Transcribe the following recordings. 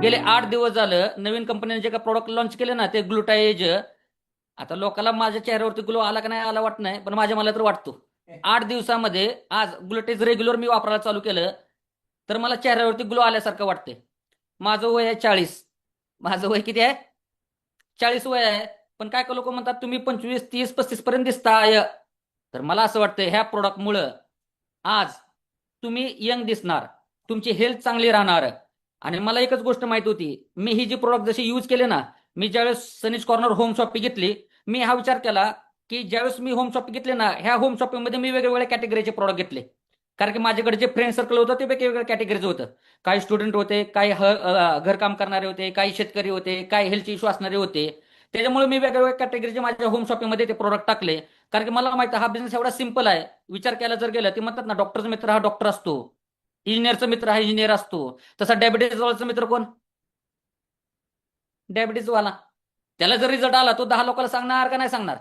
गेले 8 दिवस झालं नवीन कंपनीने जे का प्रोडक्ट लॉन्च केले ना ते ग्लुटाएज. आता लोकांना माझ्या चेहऱ्यावरती ग्लो आला का नाही आला वाटत नाही, पण माझ्या मला तर वाटतो. 8 दिवसामध्ये आज ग्लुटेज रेग्युलर मी वापरायला चालू केलं तर मला चेहऱ्यावरती ग्लो आल्यासारखं वाटते. माझं वय आहे 40. माझं वय किती आहे? 40 वय आहे. पण काय लोक म्हणतात तुम्ही 25, 30, 35 पर्यंत दिसताय. तर मला असं वाटतं ह्या प्रोडक्टमुळं आज तुम्ही यंग दिसणार, तुमची हेल्थ चांगली राहणार. आणि मला एकच गोष्ट माहिती होती, मी ही जी प्रोडक्ट जशी यूज केले ना, मी ज्यावेळेस सनीज कॉर्नर होम शॉपी घेतली, मी हा विचार केला की ज्यावेळेस मी होम शॉपिंग घेतले ना, ह्या होम शॉपिंगमध्ये मी वेगवेगळ्या कॅटेगरीचे प्रोडक्ट घेतले. कारण की माझ्याकडे जे फ्रेंड सर्कल होतं ते वेगवेगळ्या कॅटेगरीचं होतं. काही स्टुडंट होते, काही घरकाम करणारे होते, काही शेतकरी होते, काही हेल्थ इश्यू असणारे होते. त्याच्यामुळे मी वेगवेगळ्या कॅटेगरीचे माझ्या होम शॉपिंगमध्ये ते प्रोडक्ट टाकले. कारण की मला माहिती आहे हा बिझनेस एवढा सिम्पल आहे. विचार केला जर गेलं ते म्हणतात ना, डॉक्टरचा मित्र हा डॉक्टर असतो, इंजिनियरचा मित्र हा इंजिनियर असतो. तसा डायबिटीजवालाचा मित्र कोण? डायबिटीजवाला. त्याला जर रिझल्ट आला तो 10 लोकांना सांगणार का नाही सांगणार?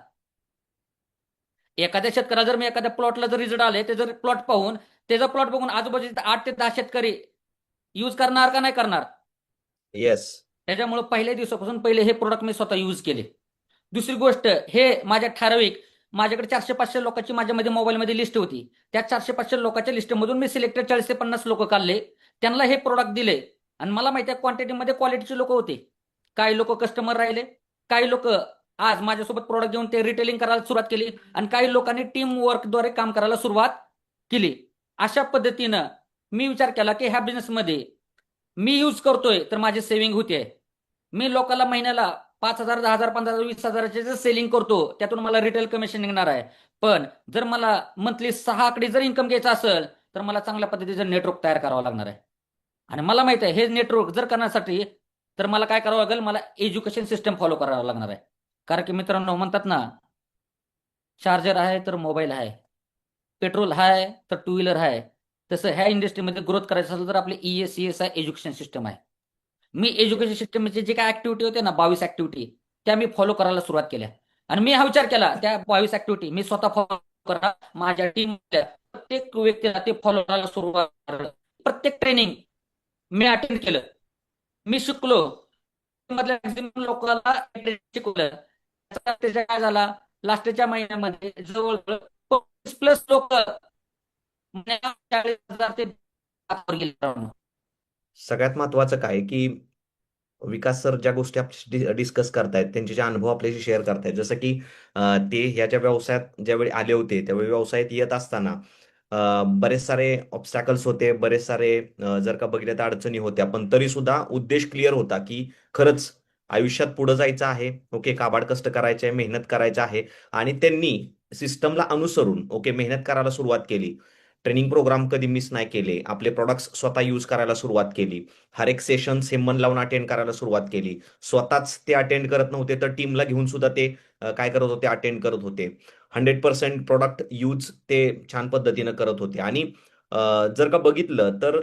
एखाद्या शेतकऱ्याला जर मी एखाद्या प्लॉटला जर रिझल्ट आले ते जर प्लॉट पाहून त्याचा प्लॉट बघून आजूबाजूचे 8 ते 10 शेतकरी यूज करणार का नाही करणार? येस. त्याच्यामुळे पहिल्या दिवसापासून पहिले हे प्रोडक्ट मी स्वतः यूज केले. दुसरी गोष्ट, हे माझ्या ठराविक माझ्याकडे 400-500 लोकांची माझ्यामध्ये मोबाईलमध्ये लिस्ट होती. त्या 400-500 लोकांच्या लिस्टमधून मी सिलेक्टेड 40 ते 50 लोक काढले, त्यांना हे प्रोडक्ट दिले. आणि मला माहिती आहे क्वांटिटीमध्ये क्वालिटीचे लोक होते. काही लोक कस्टमर राहिले, काही लोक आज माझ्यासोबत प्रोडक्ट घेऊन ते रिटेलिंग करायला सुरुवात केली, आणि काही लोकांनी टीम वर्कद्वारे काम करायला सुरुवात केली. अशा पद्धतीनं मी विचार केला की ह्या बिझनेसमध्ये मी यूज करतोय तर माझी सेव्हिंग होते. मी लोकांना महिन्याला 5,000, 10,000, 15,000, 20,000चे जर सेलिंग करतो त्यातून मला रिटेल कमिशन निघणार आहे. पण जर मला मंथली 6 आकडी जर इन्कम घ्यायचं असेल तर मला चांगल्या पद्धतीचं नेटवर्क तयार करावं लागणार आहे. आणि मला माहित आहे हे नेटवर्क जर करण्यासाठी तर मला काय करावं लागेल, मला एज्युकेशन सिस्टम फॉलो करावं लागणार आहे. कारण की मित्रांनो म्हणतात ना, चार्जर आहे तर मोबाईल आहे, पेट्रोल आहे तर टू व्हीलर आहे. तसं ह्या इंडस्ट्रीमध्ये ग्रोथ करायचं असेल तर आपली ESCS एज्युकेशन सिस्टम आहे. मी एज्युकेशन सिस्टमचे जे काय ऍक्टिव्हिटी होते ना, 22 ऍक्टिव्हिटी, त्या मी फॉलो करायला सुरुवात केल्या. आणि मी हा विचार केला त्या 22 ऍक्टिव्हिटी मी स्वतः फॉलो करा, माझ्या टीम प्रत्येक व्यक्तीला ते फॉलो करायला सुरुवात करणार. प्रत्येक ट्रेनिंग मी अटेंड केलं, मी शिकलो. मधल्या मॅक्झिमम लोकांना शिकवलं. त्याचा काय झाला, लास्टच्या महिन्यामध्ये जवळजवळ 25+ लोक 40,000 ते वर गेले. सगळ्यात महत्वाचं काय की विकास सर ज्या गोष्टी आपल्याशी डिस्कस करतायत त्यांचे जे अनुभव आपल्याशी शेअर करतायत, जसं की ते ह्याच्या व्यवसायात ज्यावेळी आले होते त्यावेळी व्यवसायात येत असताना बरेच सारे ऑब्स्टॅकल्स होते, बरेच सारे जर का बघितलं तर अडचणी होत्या, पण तरी सुद्धा उद्देश क्लिअर होता की खरंच आयुष्यात पुढे जायचं आहे. ओके, काबाड कष्ट करायचे आहे, मेहनत करायचं आहे. आणि त्यांनी सिस्टमला अनुसरून ओके मेहनत करायला सुरुवात केली. ट्रेनिंग प्रोग्राम कधी मिस नाही केले, आपले प्रोडक्ट्स स्वतः यूज करायला सुरुवात केली. हर एक सेशन्स हे मन लावून अटेंड करायला सुरुवात केली. स्वतःच ते अटेंड करत नव्हते तर टीमला घेऊन सुद्धा ते काय करत होते, अटेंड करत होते. 100% प्रोडक्ट यूज ते छान पद्धतीनं करत होते. आणि जर का बघितलं तर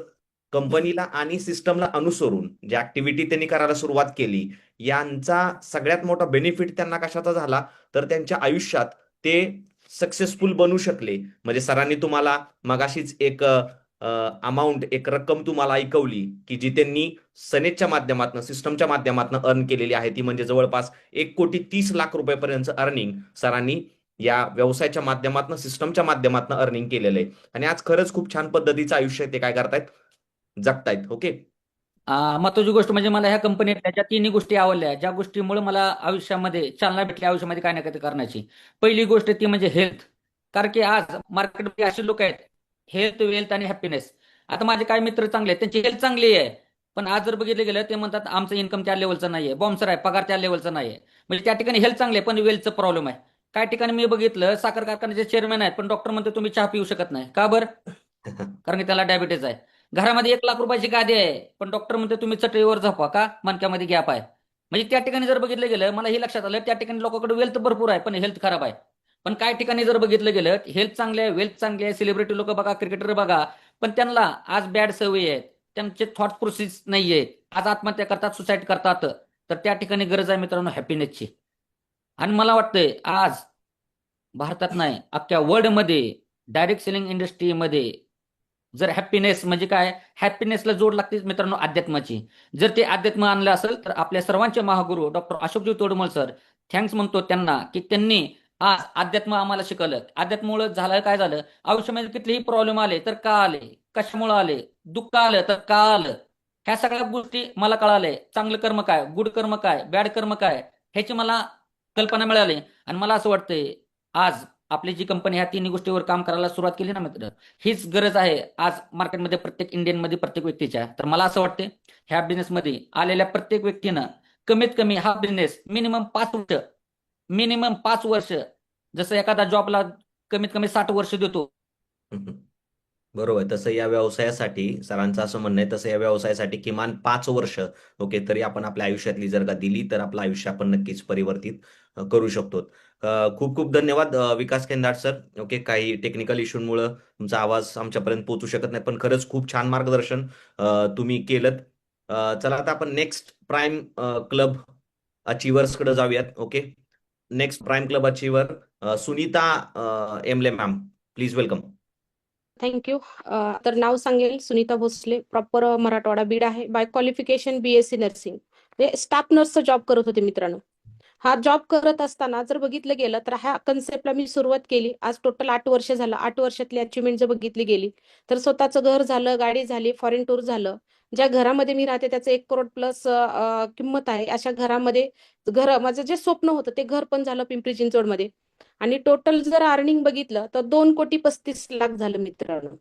कंपनीला आणि सिस्टमला अनुसरून ज्या ऍक्टिव्हिटी त्यांनी करायला सुरुवात केली, यांचा सगळ्यात मोठा बेनिफिट त्यांना कशाचा झाला, तर त्यांच्या आयुष्यात ते सक्सेसफुल बनू शकले. म्हणजे सरांनी तुम्हाला मगाशीच एक अमाऊंट, एक रक्कम तुम्हाला ऐकवली की जी त्यांनी सनेजच्या माध्यमातून, सिस्टमच्या माध्यमातून अर्न केलेली आहे. ती म्हणजे जवळपास 1,30,00,000 रुपयेपर्यंत अर्निंग सरांनी या व्यवसायाच्या माध्यमातून, सिस्टमच्या माध्यमातून अर्निंग केलेलं आहे. आणि आज खरंच खूप छान पद्धतीचं आयुष्य ते काय करतायत, जगतायत. ओके. महत्वाची गोष्ट म्हणजे मला ह्या कंपनीतल्या ज्या तिन्ही गोष्टी आवडल्या, ज्या गोष्टीमुळे मला आयुष्यामध्ये चालना भेटली आयुष्यामध्ये काय ना काय करण्याची. पहिली गोष्ट ती म्हणजे हेल्थ. कारण की आज मार्केटमध्ये असे लोक आहेत, हेल्थ, वेल्थ आणि हॅपीनेस. आता माझे काही मित्र चांगले आहेत, त्यांची हेल्थ चांगली आहे, पण आज जर बघितलं गेलं ते म्हणतात आमचं इन्कम त्या लेवलचं नाहीये, बॉम्सर आहे, पगार त्या लेवलचा नाहीये. म्हणजे त्या ठिकाणी हेल्थ चांगली आहे पण वेल्थचं प्रॉब्लेम आहे. काही ठिकाणी मी बघितलं साखर कारखान्याचे चेअरमॅन आहेत पण डॉक्टर म्हणते तुम्ही चहा पिऊ शकत नाही, का बरं? कारण की त्याला डायबिटीज आहे. घरामध्ये 1,00,000 रुपयाची गादी आहे पण डॉक्टर म्हणते तुम्ही चटईवर झोपा, का? मणक्यामध्ये गॅप आहे. म्हणजे त्या ठिकाणी जर बघितलं गेलं मला हे लक्षात आलं त्या ठिकाणी लोकांकडे वेल्थ भरपूर आहे पण हेल्थ खराब आहे. पण काही ठिकाणी जर बघितलं गेलं हेल्थ चांगली आहे, वेल्थ चांगली आहे, सेलिब्रिटी लोक बघा, क्रिकेटर बघा, पण त्यांना आज बॅड सवयी आहेत, त्यांचे थॉट प्रोसेस नाही आहेत, आज आत्महत्या करतात, सुसाईड करतात. तर त्या ठिकाणी गरज आहे मित्रांनो हॅपीनेसची. आणि मला वाटतंय आज भारतात नाही अख्ख्या वर्ल्डमध्ये डायरेक्ट सेलिंग इंडस्ट्रीमध्ये जर हॅपीनेस म्हणजे काय, हॅपीनेसला जोड लागते मित्रांनो अध्यात्माची. जर ते अध्यात्म आणलं असेल तर आपल्या सर्वांचे Mahaguru doctor Ashokji Todmal sir, thanks म्हणतो त्यांना की त्यांनी आज अध्यात्म आम्हाला शिकवलं. अध्यात्मामुळे झालं काय झालं, आयुष्यामध्ये कितीही प्रॉब्लेम आले तर का आले, कशामुळे आले, दुःख आलं तर का आलं, ह्या सगळ्या गोष्टी मला कळाले. चांगलं कर्म काय, गुड कर्म काय, बॅड कर्म काय, ह्याची मला कल्पना मिळाली. आणि मला असं वाटतंय आज आपली जी कंपनी ह्या तिन्ही गोष्टीवर काम करायला सुरुवात केली ना मित्र, हीच गरज आहे आज मार्केटमध्ये प्रत्येक इंडियनमध्ये प्रत्येक व्यक्तीच्या. तर मला असं वाटते ह्या बिझनेसमध्ये आलेल्या प्रत्येक व्यक्तीनं कमीत कमी हा बिझनेस मिनिमम 5 वर्ष, जसं एखादा जॉबला कमीत कमी 60 वर्ष देतो. हम्म. बरोबर. तसं या व्यवसायासाठी सरांचं असं म्हणणं आहे, तसं या व्यवसायासाठी किमान 5 वर्ष ओके तरी आपण आपल्या आयुष्यातली जर का दिली तर आपलं आयुष्य आपण नक्कीच परिवर्तित करू शकतो. खूप खूप धन्यवाद विकास केंदार सर. ओके, काही टेक्निकल इश्यूमुळे तुमचा आवाज आमच्यापर्यंत पोहोचू शकत नाही, पण खरंच खूप छान मार्गदर्शन तुम्ही केलं. चला आता आपण नेक्स्ट प्राईम क्लब अचिव्हर्सकडे जाऊयात. Okay, next prime club achiever Sunita एमले मॅम, प्लीज वेलकम. थँक्यू. तर नाव सांगेल सुनीता भोसले, प्रॉपर मराठवाडा बीड आहे. बाय क्वालिफिकेशन BSc नर्सिंग, म्हणजे स्टाफ नर्सचा जॉब करत होते मित्रांनो. हा जॉब करत असताना जर बघितलं गेलं तर ह्या कन्सेप्टला मी सुरुवात केली. आज टोटल 8 वर्ष झालं. 8 वर्षातली अचिव्हमेंट जर बघितली गेली तर स्वतःचं घर झालं, गाडी झाली, फॉरेन टूर झालं. ज्या घरामध्ये मी राहते त्याचं 1 करोड प्लस किंमत आहे. अशा घरामध्ये माझं जे स्वप्न होतं ते घर पण झालं पिंपरी चिंचवडमध्ये. आणि टोटल जर अर्निंग बघितलं तर 2,35,00,000 झालं मित्रांनो.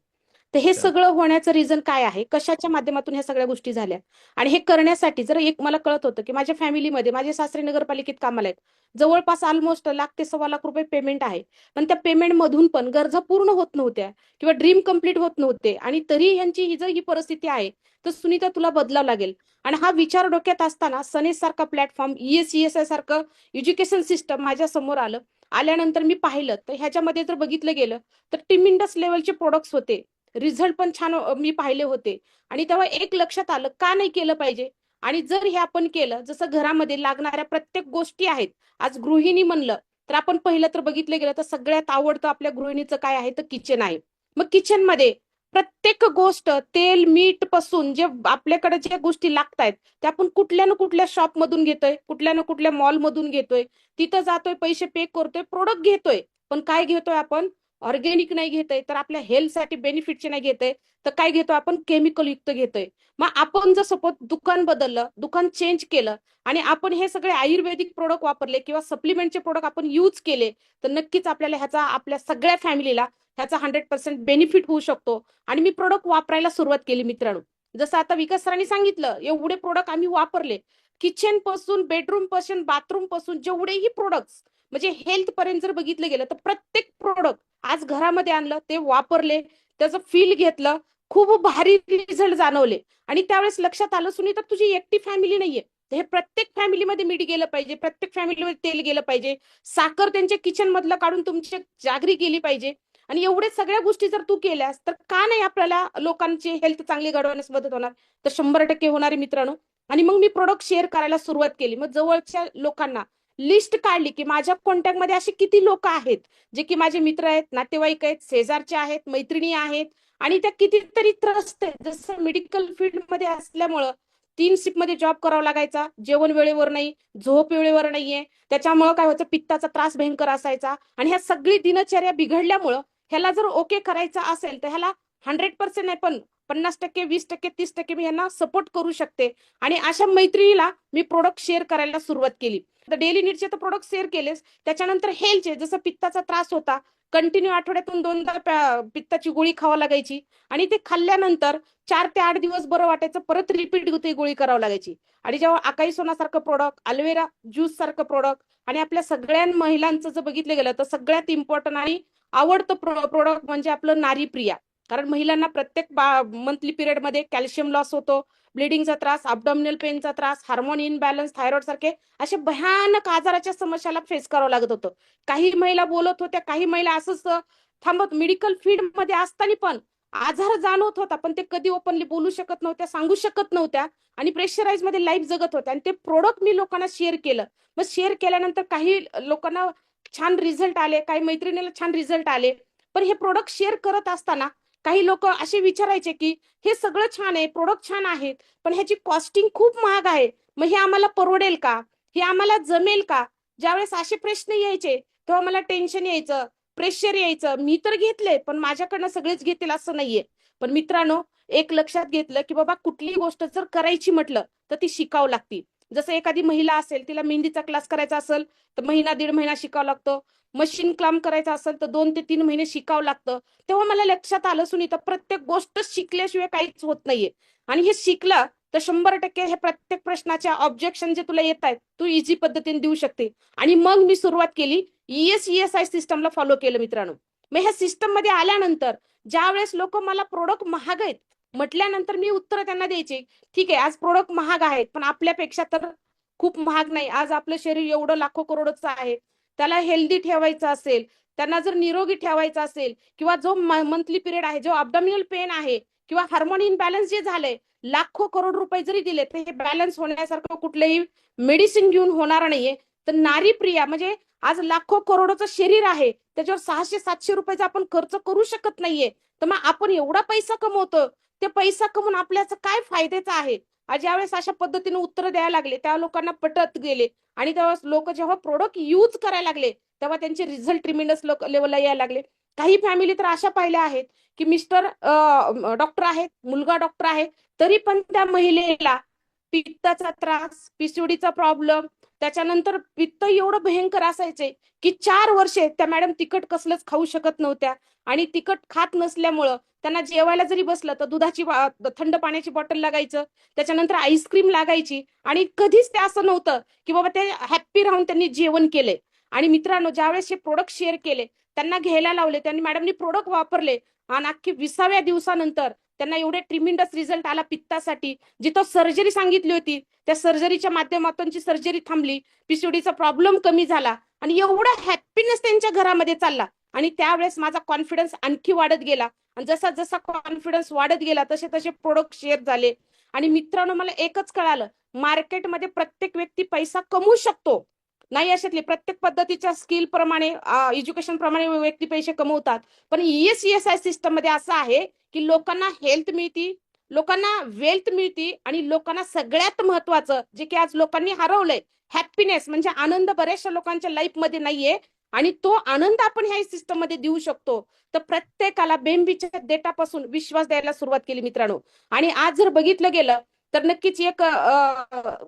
तर हे अच्छा. सगळं होण्याचं रिझन काय आहे, कशाच्या माध्यमातून ह्या सगळ्या गोष्टी झाल्या. आणि हे करण्यासाठी जर एक मला कळत होतं की माझ्या फॅमिलीमध्ये माझे सासरे नगरपालिकेत कामाला आहेत, जवळपास ऑलमोस्ट ₹1,00,000 ते ₹1,25,00,000 पेमेंट आहे. पण त्या पेमेंट मधून पण गरजा पूर्ण होत नव्हत्या किंवा ड्रीम कम्प्लीट होत नव्हते. आणि तरी ह्यांची ही परिस्थिती आहे तर सुनीता तुला बदलावं लागेल. आणि हा विचार डोक्यात असताना सनेज सारखा प्लॅटफॉर्म, ESESI सारखं एज्युकेशन सिस्टम माझ्या समोर आलं. आल्यानंतर मी पाहिलं तर ह्याच्यामध्ये जर बघितलं गेलं तर टिमिंडस लेवलचे प्रोडक्ट्स होते. रिझल्ट पण छान मी पाहिले होते. आणि तेव्हा एक लक्षात आलं का नाही केलं पाहिजे. आणि जर हे आपण केलं, जसं घरामध्ये लागणाऱ्या प्रत्येक गोष्टी आहेत, आज गृहिणी म्हणलं तर आपण पहिलं तर बघितलं गेलं तर सगळ्यात आवडतं आपल्या गृहिणीचं काय आहे तर किचन आहे. मग किचनमध्ये प्रत्येक गोष्ट तेल मीठ पासून जे आपल्याकडे ज्या गोष्टी लागतायत त्या आपण कुठल्या ना कुठल्या शॉप मधून घेतोय, कुठल्या ना कुठल्या मॉल मधून घेतोय, तिथं जातोय, पैसे पे करतोय, प्रोडक्ट घेतोय. पण काय घेतोय आपण, ऑर्गॅनिक नाही घेतोय तर आपल्या हेल्थसाठी बेनिफिटचे नाही घेतोय, तर काय घेतोय आपण, केमिकल युक्त घेतोय. मग आपण जर सपोज दुकान बदललं, दुकान चेंज केलं आणि आपण हे सगळे आयुर्वेदिक प्रोडक्ट वापरले किंवा सप्लिमेंटचे प्रोडक्ट आपण यूज केले तर नक्कीच आपल्याला ह्याचा आपल्या सगळ्या फॅमिलीला ह्याचा 100% बेनिफिट होऊ शकतो. आणि मी प्रोडक्ट वापरायला सुरुवात केली मित्रांनो. जसं आता विकास सरांनी सांगितलं एवढे प्रोडक्ट आम्ही वापरले. किचन पासून, बेडरूम पासून, बाथरूम पासून जेवढेही प्रोडक्ट्स म्हणजे हेल्थ पर्यंत जर बघितलं गेलं तर प्रत्येक प्रोडक्ट आज घरामध्ये आणलं, ते वापरले, त्याचं फील घेतलं, खूप भारी रिझल्ट जाणवले. आणि त्यावेळेस लक्षात आलं सुनीता तुझी एकटी फॅमिली नाहीये, तर हे प्रत्येक फॅमिलीमध्ये मीठ गेलं पाहिजे, प्रत्येक फॅमिलीमध्ये तेल गेलं पाहिजे, साखर त्यांच्या किचन मधलं काढून तुमची जागरी केली पाहिजे. आणि एवढे सगळ्या गोष्टी जर तू केल्यास तर का नाही आपल्याला लोकांची हेल्थ चांगली घडवण्यास मदत होणार. तर 100% होणार आहे मित्रांनो. आणि मग मी प्रोडक्ट शेअर करायला सुरुवात केली. मग जवळच्या लोकांना लिस्ट काढली की माझ्या कॉन्टॅक्टमध्ये असे किती लोक आहेत जे की माझे मित्र आहेत, नातेवाईक आहेत, शेजारचे आहेत, मैत्रिणी आहेत. आणि त्या कितीतरी त्रस्त आहेत. जसं मेडिकल फील्डमध्ये असल्यामुळं 3 शिफ्टमध्ये जॉब करावा लागायचा, जेवण वेळेवर नाही, झोप वेळेवर नाहीये, त्याच्यामुळे काय व्हायचं, पित्ताचा त्रास भयंकर असायचा. आणि ह्या सगळी दिनचर्या बिघडल्यामुळं ह्याला जर ओके करायचं असेल तर ह्याला 100% नाही पण 50%, 20%, 30% मी यांना सपोर्ट करू शकते. आणि अशा मैत्रिणीला मी प्रोडक्ट शेअर करायला सुरुवात केली. तर डेली नीडचे तर प्रोडक्ट शेअर केलेच, त्याच्यानंतर हेल्थचे, जसं पित्ताचा त्रास होता, कंटिन्यू आठवड्यातून 2दा पित्ताची गोळी खावा लागायची. आणि ते खाल्ल्यानंतर 4 ते 8 दिवस बरं वाटायचं, परत रिपीट होते गोळी करावं लागायची. आणि जेव्हा अकाई सोनासारखं प्रोडक्ट, अल्वेरा ज्यूस सारखं प्रोडक्ट, आणि आपल्या सगळ्या महिलांचं जर बघितलं गेलं तर सगळ्यात इम्पॉर्टंट आणि आवडतं प्रोडक्ट म्हणजे आपलं नारी प्रिया. कारण महिलांना प्रत्येक मंथली पिरियडमध्ये कॅल्शियम लॉस होतो, ब्लिडिंगचा त्रास, अब्डॉमिनल पेनचा त्रास, हार्मोन इनबॅलन्स, थायरॉइड सारखे असे भयानक आजाराच्या समस्याला फेस करावं लागत होतं. काही महिला बोलत होत्या, काही महिला असंच थांबत मेडिकल फील्ड मध्ये असताना पण आजार जाणवत होता, पण ते कधी ओपनली बोलू शकत नव्हत्या, सांगू शकत नव्हत्या. आणि प्रेशराईज मध्ये लाईफ जगत होत्या. आणि ते प्रोडक्ट मी लोकांना शेअर केलं. मग शेअर केल्यानंतर काही लोकांना छान रिझल्ट आले, काही मैत्रिणीला छान रिझल्ट आले. पण हे प्रोडक्ट शेअर करत असताना काही लोक असे विचारायचे की हे सगळं छान आहे, प्रोडक्ट छान आहेत, पण ह्याची कॉस्टिंग खूप महाग आहे, मग हे आम्हाला परवडेल का, हे आम्हाला जमेल का? ज्यावेळेस असे प्रश्न यायचे तेव्हा मला टेन्शन यायचं, प्रेशर यायचं. मी तर घेतले, पण माझ्याकडनं सगळेच घेतील असं नाहीये. पण मित्रांनो, एक लक्षात घेतलं की बाबा कुठलीही गोष्ट जर करायची म्हटलं तर ती शिकावं लागते. जसं एखादी महिला असेल, तिला मेहंदीचा क्लास करायचा असेल तर महिना दीड महिना शिकावं लागतं. मशीन काम करायचं असेल तर 2 ते 3 महिने शिकावं लागतं. तेव्हा मला लक्षात आलं, सुनीता, प्रत्येक गोष्ट शिकल्याशिवाय काहीच होत नाहीये. आणि हे शिकलं तर 100% हे प्रत्येक प्रश्नाचे ऑब्जेक्शन जे तुला येत आहेत तू इझी पद्धतीने देऊ शकते. आणि मग मी सुरुवात केली, ESI सिस्टमला फॉलो केलं मित्रांनो. मग ह्या सिस्टम मध्ये आल्यानंतर ज्यावेळेस लोक मला प्रोडक्ट महाग आहेत म्हटल्यानंतर मी उत्तर त्यांना द्यायचे, ठीक आहे आज प्रोडक्ट महाग आहेत पण आपल्यापेक्षा तर खूप महाग नाही. आज आपलं शरीर एवढं लाखो करोडचं आहे, त्याला हेल्दी ठेवायचं असेल, त्यांना जर निरोगी ठेवायचं असेल, किंवा जो मंथली पिरियड आहे, जो अब्डोमिनल पेन आहे किंवा हार्मोन इनबॅलन्स जे झालंय, लाखो करोड रुपये जरी दिले तर हे बॅलन्स होण्यासारखं कुठलंही मेडिसिन घेऊन होणार नाहीये. तर नारी प्रिया म्हणजे आज लाखो करोडचं शरीर आहे, त्याच्यावर 600-700 रुपयाचा आपण खर्च करू शकत नाहीये. तर मग आपण एवढा पैसा कमवतो, ते पैसा कमवून आपल्याचं काय फायद्याचं आहे? ज्यावेळेस अशा पद्धतीने उत्तर द्यायला लागले त्या लोकांना पटत गेले. आणि तेव्हा लोक जेव्हा प्रोडक्ट यूज करायला लागले तेव्हा त्यांचे रिझल्ट ट्रिमेंडस लेवलला यायला लागले. काही फॅमिली तर अशा पाहिल्या आहेत की मिस्टर डॉक्टर आहेत, मुलगा डॉक्टर आहे, तरी पण त्या महिलेला पित्ताचा त्रास, PCODचा प्रॉब्लेम, त्याच्यानंतर पित्त एवढं भयंकर असायचे की 4 वर्षे त्या मॅडम तिखट कसलंच खाऊ शकत नव्हत्या. आणि तिखट खात नसल्यामुळं त्यांना जेवायला जरी बसलं तर दुधाची थंड पाण्याची बॉटल लागायचं, त्याच्यानंतर आईस्क्रीम लागायची. आणि कधीच ते असं नव्हतं की बाबा ते हॅप्पी राहून त्यांनी जेवण केले. आणि मित्रांनो, ज्यावेळेस हे प्रोडक्ट शेअर केले, त्यांना घ्यायला लावले, त्यांनी मॅडमनी प्रोडक्ट वापरले आणि अख्खी 20व्या दिवसानंतर त्यांना एवढे ट्रिमिंडस रिझल्ट आला पित्तासाठी. जिथं सर्जरी सांगितली होती त्या सर्जरीच्या माध्यमातून सर्जरी थांबली, PCODचा प्रॉब्लेम कमी झाला आणि एवढा हॅपीनेस त्यांच्या घरामध्ये चालला. आणि त्यावेळेस माझा कॉन्फिडन्स आणखी वाढत गेला. आणि जसा जसा कॉन्फिडन्स वाढत गेला तसे तसे प्रोडक्ट शेअर झाले. आणि मित्रांनो, मला एकच कळालं, मार्केटमध्ये प्रत्येक व्यक्ती पैसा कमवू शकतो. नाही अशातली प्रत्येक पद्धतीच्या स्किल प्रमाणे, एज्युकेशन प्रमाणे व्यक्ती पैसे कमवतात. पण ESI सिस्टम मध्ये असं आहे की लोकांना हेल्थ मिळती, लोकांना वेल्थ मिळती, आणि लोकांना सगळ्यात महत्वाचं जे की आज लोकांनी हरवलंय, हॅपीनेस म्हणजे आनंद बऱ्याचशा लोकांच्या लाईफ मध्ये नाहीये. आणि तो आनंद आपण ह्या सिस्टम मध्ये देऊ शकतो. तर प्रत्येकाला बेंबीच्या डेटापासून विश्वास द्यायला सुरुवात केली मित्रांनो. आणि आज जर बघितलं गेलं तर नक्कीच एक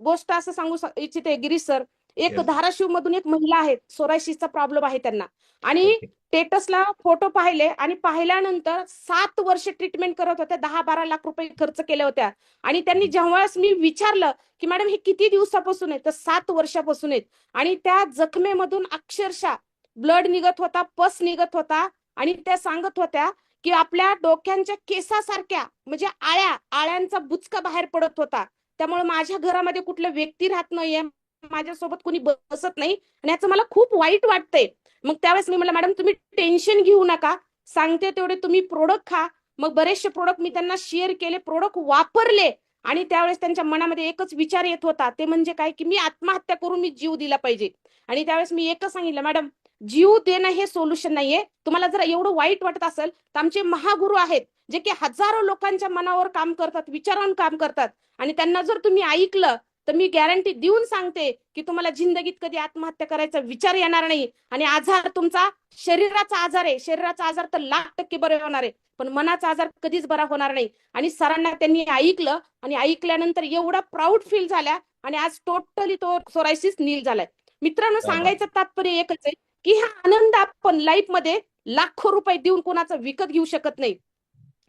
गोष्ट असं सांगू इच्छिते गिरीश सर, एक Yes. धाराशिव मधून एक महिला आहे, सोरायसिसचा प्रॉब्लेम आहे त्यांना. आणि Okay. स्टेटसला फोटो पाहिले आणि पाहिल्यानंतर 7 वर्ष ट्रीटमेंट करत होत्या, 10-12 लाख रुपये खर्च केल्या होत्या. आणि त्यांनी जेव्हा मी विचारलं की मॅडम हे किती दिवसापासून आहे, तर 7 वर्षापासून आहेत. आणि त्या जखमेमधून अक्षरशः ब्लड निघत होता, पस निघत होता. आणि त्या सांगत होत्या की आपल्या डोक्यांच्या केसासारख्या म्हणजे आळ्यांचा बुचका बाहेर पडत होता. त्यामुळे माझ्या घरामध्ये कुठलं व्यक्ती राहत नाहीये, माझ्यासोबत कोणी बसत नाही, आणि याचं मला खूप वाईट वाटतंय. मग त्यावेळेस मी म्हणलं, मॅडम तुम्ही टेन्शन घेऊ नका, सांगते तेवढे तुम्ही प्रोडक्ट खा. मग बरेचसे प्रोडक्ट मी त्यांना शेअर केले, प्रोडक्ट वापरले. आणि त्यावेळेस त्यांच्या मनामध्ये एकच विचार येत होता, ते म्हणजे काय की मी आत्महत्या करून मी जीव दिला पाहिजे. आणि त्यावेळेस मी एकच सांगितलं, मॅडम जीव देणं हे सोल्युशन नाहीये. तुम्हाला जर एवढं वाईट वाटत असेल तर आमचे महागुरु आहेत जे की हजारो लोकांच्या मनावर काम करतात, विचारांवर काम करतात. आणि त्यांना जर तुम्ही ऐकलं तर मी गॅरंटी देऊन सांगते की तुम्हाला जिंदगीत कधी आत्महत्या करायचा विचार येणार नाही. आणि आजार तुमचा शरीराचा आजार आहे, शरीराचा आजार तर 1,00,000% बरे होणार आहे, पण मनाचा आजार कधीच बरा होणार नाही. आणि सरांना त्यांनी ऐकलं, आणि ऐकल्यानंतर एवढा प्राऊड फील झाल्या. आणि आज टोटली तो सोरायसिस नील झालाय. मित्रांनो, क्या बात. सांगायचं तात्पर्य एकच आहे की हा आनंद आपण लाईफ मध्ये लाखो रुपये देऊन कोणाचा विकत घेऊ शकत नाही.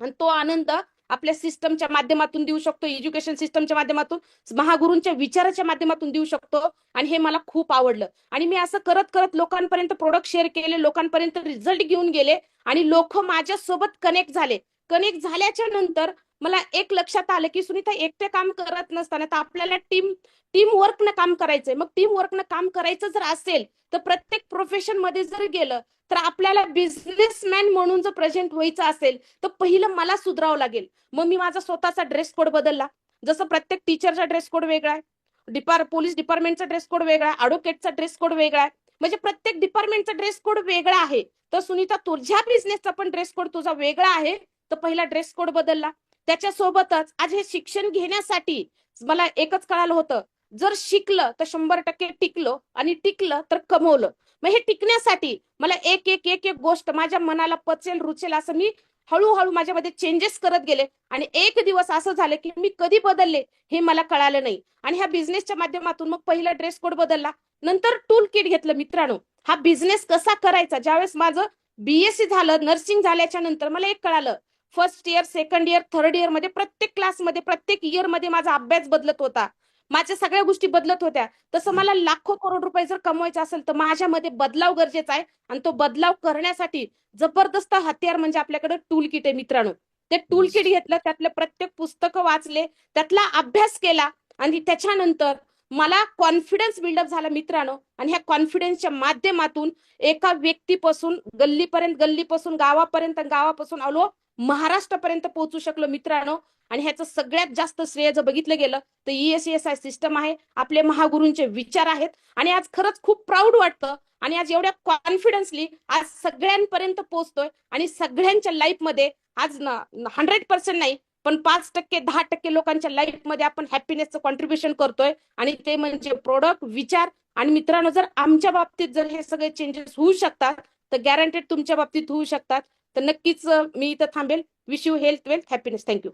आणि तो आनंद आपल्या सिस्टमच्या माध्यमातून देऊ शकतो, एज्युकेशन सिस्टमच्या माध्यमातून, महागुरूंच्या विचाराच्या माध्यमातून देऊ शकतो. आणि हे मला खूप आवडलं. आणि मी असं करत करत लोकांपर्यंत प्रोडक्ट शेअर केले, लोकांपर्यंत रिझल्ट घेऊन गेले, आणि लोक माझ्यासोबत कनेक्ट झाले. कनेक्ट झाल्याच्या नंतर मला एक लक्षात आलं की सुनीता, एकटे काम करत नसताना तर आपल्याला टीम वर्कनं काम करायचंय. मग टीम वर्कनं काम करायचं जर असेल तर प्रत्येक प्रोफेशन मध्ये जर गेलं तर आपल्याला बिझनेसमॅन म्हणून जर प्रेझेंट व्हायचं असेल तर पहिलं मला सुधारावं लागेल. मग मी माझा स्वतःचा ड्रेस कोड बदलला. जसं प्रत्येक टीचरचा ड्रेस कोड वेगळा आहे, पोलीस डिपार्टमेंटचा ड्रेस कोड वेगळा आहे, ॲडव्होकेटचा ड्रेस कोड वेगळा आहे, म्हणजे प्रत्येक डिपार्टमेंटचा ड्रेस कोड वेगळा आहे. तर सुनीता, तुझ्या बिझनेसचा पण ड्रेस कोड तुझा वेगळा आहे. तर पहिला ड्रेस कोड बदलला. त्याच्यासोबतच आज हे शिक्षण घेण्यासाठी मला एकच कळालं होतं, जर शिकलं तर 100% टिकलो आणि टिकलं तर कमवलं. मग हे टिकण्यासाठी मला एक एक एक एक गोष्ट माझ्या मनाला पचेल रुचेल असं मी हळूहळू माझ्यामध्ये चेंजेस करत गेले. आणि एक दिवस असं झालं की मी कधी बदलले हे मला कळालं नाही. आणि ह्या बिझनेसच्या माध्यमातून मग पहिला ड्रेस कोड बदलला, नंतर टूल किट घेतलं. मित्रांनो, हा बिझनेस कसा करायचा, ज्यावेळेस माझं BSc झालं, नर्सिंग झाल्याच्या नंतर मला एक कळालं, first year, second year, third year मध्ये प्रत्येक क्लासमध्ये प्रत्येक इयर मध्ये माझा अभ्यास बदलत होता, माझ्या सगळ्या गोष्टी बदलत होत्या. तसं मला लाखो करोड रुपये जर कमवायचे असेल तर माझ्यामध्ये बदलाव गरजेचा आहे. आणि तो बदलाव करण्यासाठी जबरदस्त हत्यार म्हणजे आपल्याकडे टूल किट आहे. मित्रांनो, ते टूल किट घेतलं, त्यातले प्रत्येक पुस्तकं वाचले, त्यातला अभ्यास केला आणि त्याच्यानंतर मला कॉन्फिडन्स बिल्डअप झाला. मित्रांनो, आणि ह्या कॉन्फिडन्सच्या माध्यमातून एका व्यक्तीपासून गल्लीपर्यंत, गल्लीपासून गावापर्यंत, गावापासून आलो महाराष्ट्रापर्यंत पोहोचू शकलो. मित्रांनो, आणि ह्याचं सगळ्यात जास्त श्रेय जर बघितलं गेलं तर ESI सिस्टम आहे, आपले महागुरूंचे विचार आहेत. आणि आज खरंच खूप प्राऊड वाटतं. आणि आज एवढ्या कॉन्फिडन्सली आज सगळ्यांपर्यंत पोहोचतोय आणि सगळ्यांच्या लाईफमध्ये आज 100% नाही पण 5%, 10% लोकांच्या लाईफमध्ये आपण हॅपीनेसचं कॉन्ट्रीब्युशन करतोय. आणि ते म्हणजे प्रोडक्ट, विचार. आणि मित्रांनो, जर आमच्या बाबतीत जर हे सगळे चेंजेस होऊ शकतात तर गॅरंटेड तुमच्या बाबतीत होऊ शकतात. तर नक्कीच मी इथं थांबेल. Wish you health, wealth, happiness. Thank you.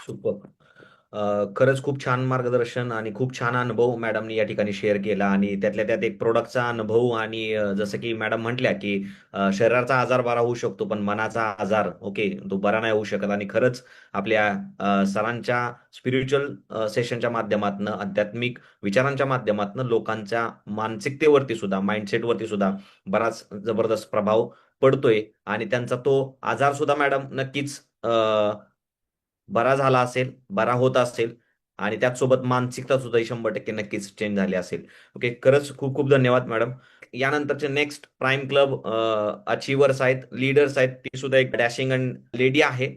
Super. खरंच खूप छान मार्गदर्शन आणि खूप छान अनुभव मॅडमनी या ठिकाणी शेअर केला आणि त्यातल्या त्यात एक प्रोडक्टचा अनुभव आणि जसं की मॅडम म्हटल्या की शरीराचा आजार बरा होऊ शकतो पण मनाचा आजार तो बरा नाही होऊ शकत. आणि खरंच आपल्या सरांच्या स्पिरिच्युअल सेशनच्या माध्यमातून, आध्यात्मिक विचारांच्या माध्यमातून लोकांच्या मानसिकतेवरती सुद्धा, माइंडसेटवरती सुद्धा बराच जबरदस्त प्रभाव पडतोय आणि त्यांचा तो आजार सुद्धा मॅडम नक्कीच बरा झाला असेल, बरा होत असेल आणि त्याचसोबत मानसिकता सुद्धा 100% नक्कीच चेंज झाली असेल. खरंच खूप खूप धन्यवाद मॅडम. यानंतरचे नेक्स्ट प्राईम क्लब अचिव्हर्स आहेत, लीडर्स आहेत, ती सुद्धा एक डॅशिंग अँड लेडी आहे.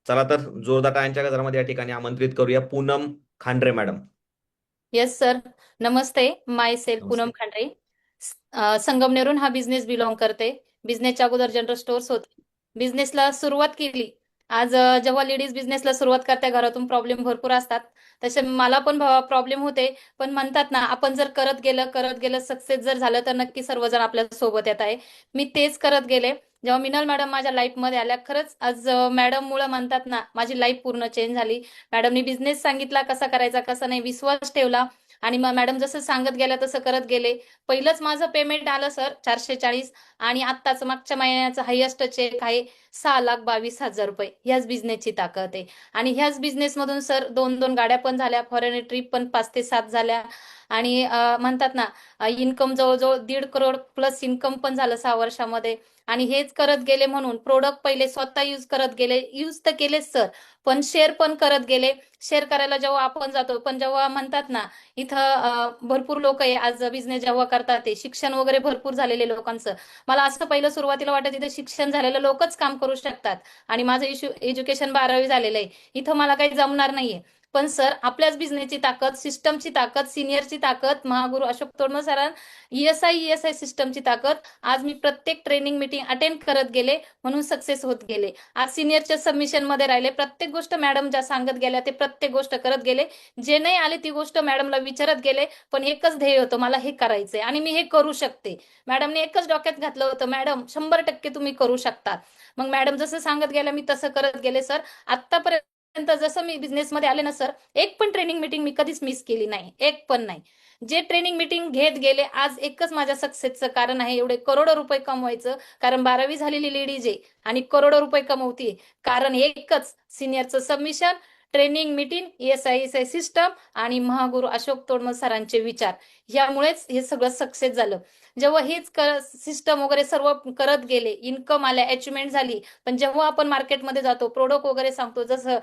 चला तर जोरदार टाळ्यांच्या गजरामध्ये या ठिकाणी आमंत्रित करूया Poonam Khandare madam. Yes sir, नमस्ते. माय सेल्फ नमस्ते. पूनम खांडरे. संगमनेरून हा बिझनेस बिलॉंग करते. बिझनेसच्या अगोदर जनरल स्टोअर्स होते. बिझनेसला सुरुवात केली. आज जेव्हा लेडीज बिझनेसला सुरुवात करते, घरातून प्रॉब्लेम भरपूर असतात. तसे मला पण प्रॉब्लेम होते, पण म्हणतात ना, आपण जर करत गेलं सक्सेस जर झालं तर नक्की सर्वजण आपल्या सोबत येत आहे. मी तेच करत गेले. जेव्हा मिनल मॅडम माझ्या लाईफमध्ये आल्या, खरंच आज मॅडममुळे म्हणतात ना, माझी लाईफ पूर्ण चेंज झाली. मॅडमनी बिझनेस सांगितला कसा करायचा, कसा नाही, विश्वास ठेवला आणि मग मॅडम जसं सांगत गेल्या तसं करत गेले. पहिलंच माझं पेमेंट आलं सर 440 आणि आत्ताच मागच्या महिन्याचा हायेस्ट चेक आहे 6,22,000 रुपये. ह्याच बिझनेसची ताकद आहे. आणि ह्याच बिझनेसमधून सर 2-2 गाड्या पण झाल्या, फॉरेन ट्रिप पण 5 ते 7 झाल्या. आणि म्हणतात ना, इन्कम जवळजवळ 1.5 करोड प्लस इन्कम पण झालं 6 वर्षामध्ये. आणि हेच करत गेले म्हणून प्रोडक्ट पहिले स्वतः यूज करत गेले, यूज तर केलेच सर, पण शेअर पण करत गेले. शेअर करायला जेव्हा आपण जातो, पण जेव्हा म्हणतात ना, इथं भरपूर लोक आहे आज बिझनेस जेव्हा करतात, ते शिक्षण वगैरे भरपूर झालेले लोकांचं. मला असं पहिलं सुरुवातीला वाटत इथं शिक्षण झालेलं लोकच काम करू शकतात आणि माझं एज्युकेशन 12वी झालेलं आहे, इथं मला काही जमणार नाहीये. पण सर, आपल्याच बिझनेसची ताकद, सिस्टमची ताकद, सिनियरची ताकद, महागुरु अशोक तोडमल सरां ESI सिस्टमची ताकद, आज मी प्रत्येक ट्रेनिंग मीटिंग अटेंड करत गेले म्हणून सक्सेस होत गेले. आज सिनियरच्या सबमिशन मध्ये राहिले. प्रत्येक गोष्ट मॅडम ज्या सांगत गेल्या ते प्रत्येक गोष्ट करत गेले. जे नाही आले ती गोष्ट मॅडमला विचारत गेले. पण एकच ध्येय होतं, मला हे करायचंय आणि मी हे करू शकते. मॅडमने एकच डोक्यात घातलं होतं, मॅडम 100% तुम्ही करू शकता. मग मॅडम जसं सांगत गेल्या मी तसं करत गेले सर. आतापर्यंत जसं मी बिझनेसमध्ये आले ना सर, एक पण ट्रेनिंग मीटिंग मी कधीच मिस केली नाही, एक पण नाही. जे ट्रेनिंग मीटिंग घेत गेले, आज एकच माझ्या सक्सेसचं कारण आहे एवढे करोडो रुपये कमवायचं. कारण 12वी झालेली लेडीज आहे आणि करोडो रुपये कमवते. कारण एकच, सिनियरचं submission, training meeting, ESI system आणि महागुरु अशोक तोडमल सरांचे विचार, यामुळेच हे सगळं सक्सेस झालं. जेव्हा हेच सिस्टम वगैरे सर्व करत गेले, इन्कम आल्या, अचिव्हमेंट झाली. पण जेव्हा आपण मार्केटमध्ये जातो, प्रोडक्ट वगैरे सांगतो, जसं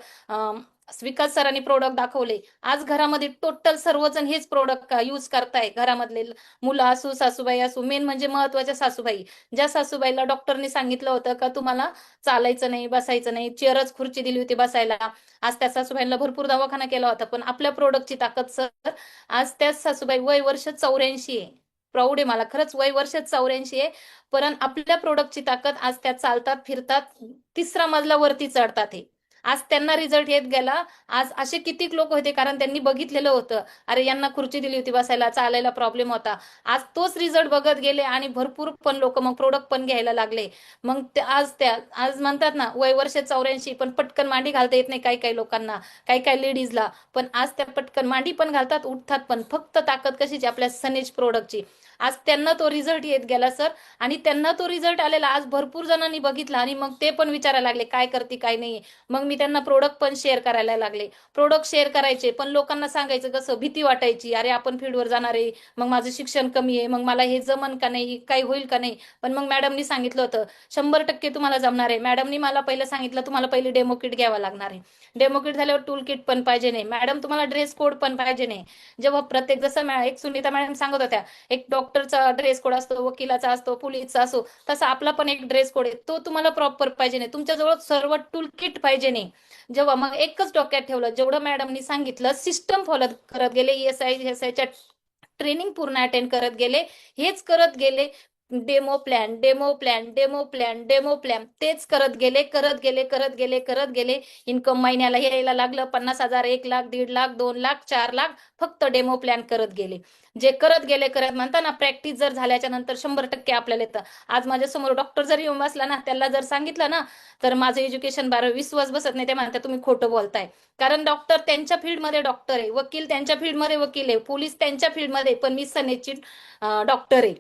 विकास सरांनी प्रोडक्ट दाखवले, आज घरामध्ये टोटल सर्वजण हेच प्रोडक्ट यूज करताय. घरामधले मुलं असू, सासूबाई असू, मेन म्हणजे महत्वाच्या सासूबाई, ज्या सासूबाईला डॉक्टरने सांगितलं होतं का तुम्हाला चालायचं नाही, बसायचं नाही, चेअरच खुर्ची दिली होती बसायला, आज त्या सासूबाईंना भरपूर दवाखाना केला होता. पण आपल्या प्रोडक्टची ताकद सर, आज त्याच सासूबाई वय वर्ष 84 आहे. प्राऊड आहे मला खरंच. वय वर्ष 84 आहे, पण आपल्या प्रोडक्टची ताकद आज त्या चालतात फिरतात, 3रा मजला वरती चढतात हे. आज त्यांना रिझल्ट येत गेला. आज असे कितीक लोक होते, कारण त्यांनी बघितलेलं होतं, अरे यांना खुर्ची दिली होती बसायला, चालायला प्रॉब्लेम होता. आज तोच रिझल्ट बघत गेले आणि भरपूर पण लोक मग प्रोडक्ट पण घ्यायला लागले. मग आज म्हणतात ना, वय वर्ष 84 पण पटकन मांडी घालता येत नाही काही काही लोकांना, काही काही लेडीजला. पण आज त्या पटकन मांडी पण घालतात, उठतात पण. फक्त ताकद कशीची? आपल्या सनेज प्रोडक्टची. आज त्यांना तो रिझल्ट येत गेला सर, आणि त्यांना तो रिझल्ट आलेला आज भरपूर जणांनी बघितला, आणि मग ते पण विचारायला लागले काय करते काय नाही. मग मी त्यांना प्रोडक्ट पण शेअर करायला लागले. प्रोडक्ट शेअर करायचे, पण लोकांना सांगायचं कसं? भीती वाटायची, अरे आपण फील्डवर जाणार आहे, मग माझं शिक्षण कमी आहे, मग मला हे जमन का नाही, काही होईल का नाही. पण मग मॅडमनी सांगितलं होतं 100% तुम्हाला जमणार आहे. मॅडमनी मला पहिलं सांगितलं, तुम्हाला पहिले डेमो किट घ्यावं लागणार आहे. डेमो किट झाल्यावर टूल किट पण पाहिजे नाही मॅडम, तुम्हाला ड्रेस कोड पण पाहिजे नाही. जेव्हा प्रत्येक, जसं एक सुनीता मॅडम सांगत होत्या, एक डॉक्टरचा ड्रेस कोड असतो, वकिलाचा असतो, पोलीसचा असतो, तसा आपला पण एक ड्रेस कोड आहे, तो तुम्हाला प्रॉपर पाहिजे नाही. तुमच्याजवळ सर्व टूल किट पाहिजे नाही. जेव्हा मग एकच डोक्यात ठेवलं, जेवढं मॅडमनी सांगितलं सिस्टम फॉलो करत गेले, ESI ट्रेनिंग पूर्ण अटेंड करत गेले, हेच करत गेले. Demo plan, demo plan, demo plan, demo plan, तेच करत गेले, करत गेले, करत गेले, करत गेले. इन्कम महिन्याला यायला लागलं 50,000, 1,00,000, 1,50,000, 2,00,000, 4,00,000, फक्त डेमो प्लॅन करत गेले. जे करत गेले करत, म्हणता ना, प्रॅक्टिस जर झाल्याच्या नंतर 100% आपल्याला येतं. आज माझ्या समोर डॉक्टर जर येऊन बसला ना, त्याला जर सांगितलं ना, तर माझं एज्युकेशन 12 विश्वास बसत नाही. ते म्हणतात तुम्ही खोटं बोलताय. कारण डॉक्टर त्यांच्या फील्डमध्ये डॉक्टर आहे, वकील त्यांच्या फील्डमध्ये वकील आहे, पोलीस त्यांच्या फील्डमध्ये, पण मी सनेजची डॉक्टर आहे.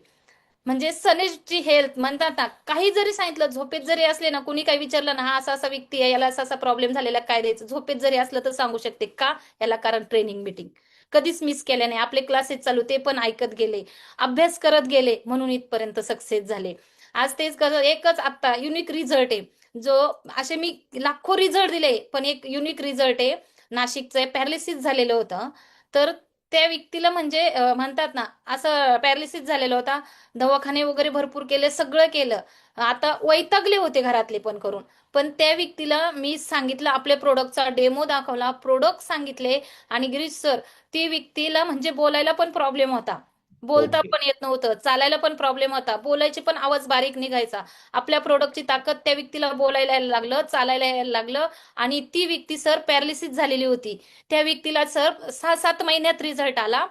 म्हणजे सनेजची हेल्थ म्हणतात ना, काही जरी सांगितलं, झोपेत जरी असले ना, कुणी काही विचारलं ना, हा असा असा व्यक्ती आहे, याला असा असा प्रॉब्लेम झालेला, काय द्यायचं, झोपेत जरी असलं तर सांगू शकते. का? याला कारण ट्रेनिंग मीटिंग कधीच मिस केल्या नाही. आपले क्लासेस चालू, ते पण ऐकत गेले, अभ्यास करत गेले, म्हणून इथपर्यंत सक्सेस झाले. आज तेच करत, एकच आता युनिक रिझल्ट आहे, जो, असे मी लाखो रिझल्ट दिले, पण एक युनिक रिझल्ट आहे. नाशिकचं पॅरालिसिस झालेलं होतं, तर त्या व्यक्तीला म्हणजे म्हणतात ना, असं पॅरालिसिस झालेला होता, दवाखाने वगैरे भरपूर केले, सगळं केलं. आता वैतागले होते घरातले पण करून. पण त्या व्यक्तीला मी सांगितलं, आपल्या प्रोडक्टचा डेमो दाखवला, प्रोडक्ट सांगितले, आणि गिरीश सर, ती व्यक्तीला म्हणजे बोलायला पण प्रॉब्लेम होता, बोलता ओके. पण येत नव्हतं, चालायला पण प्रॉब्लेम होता, बोलायचे पण आवाज बारीक निघायचा. आपल्या प्रोडक्टची ताकद त्या व्यक्तीला बोलायला यायला लागलं, चालायला यायला लागलं, आणि ती व्यक्ती सर पॅरालिसिस झालेली होती. त्या व्यक्तीला सर 6-7 महिन्यात रिझल्ट आला,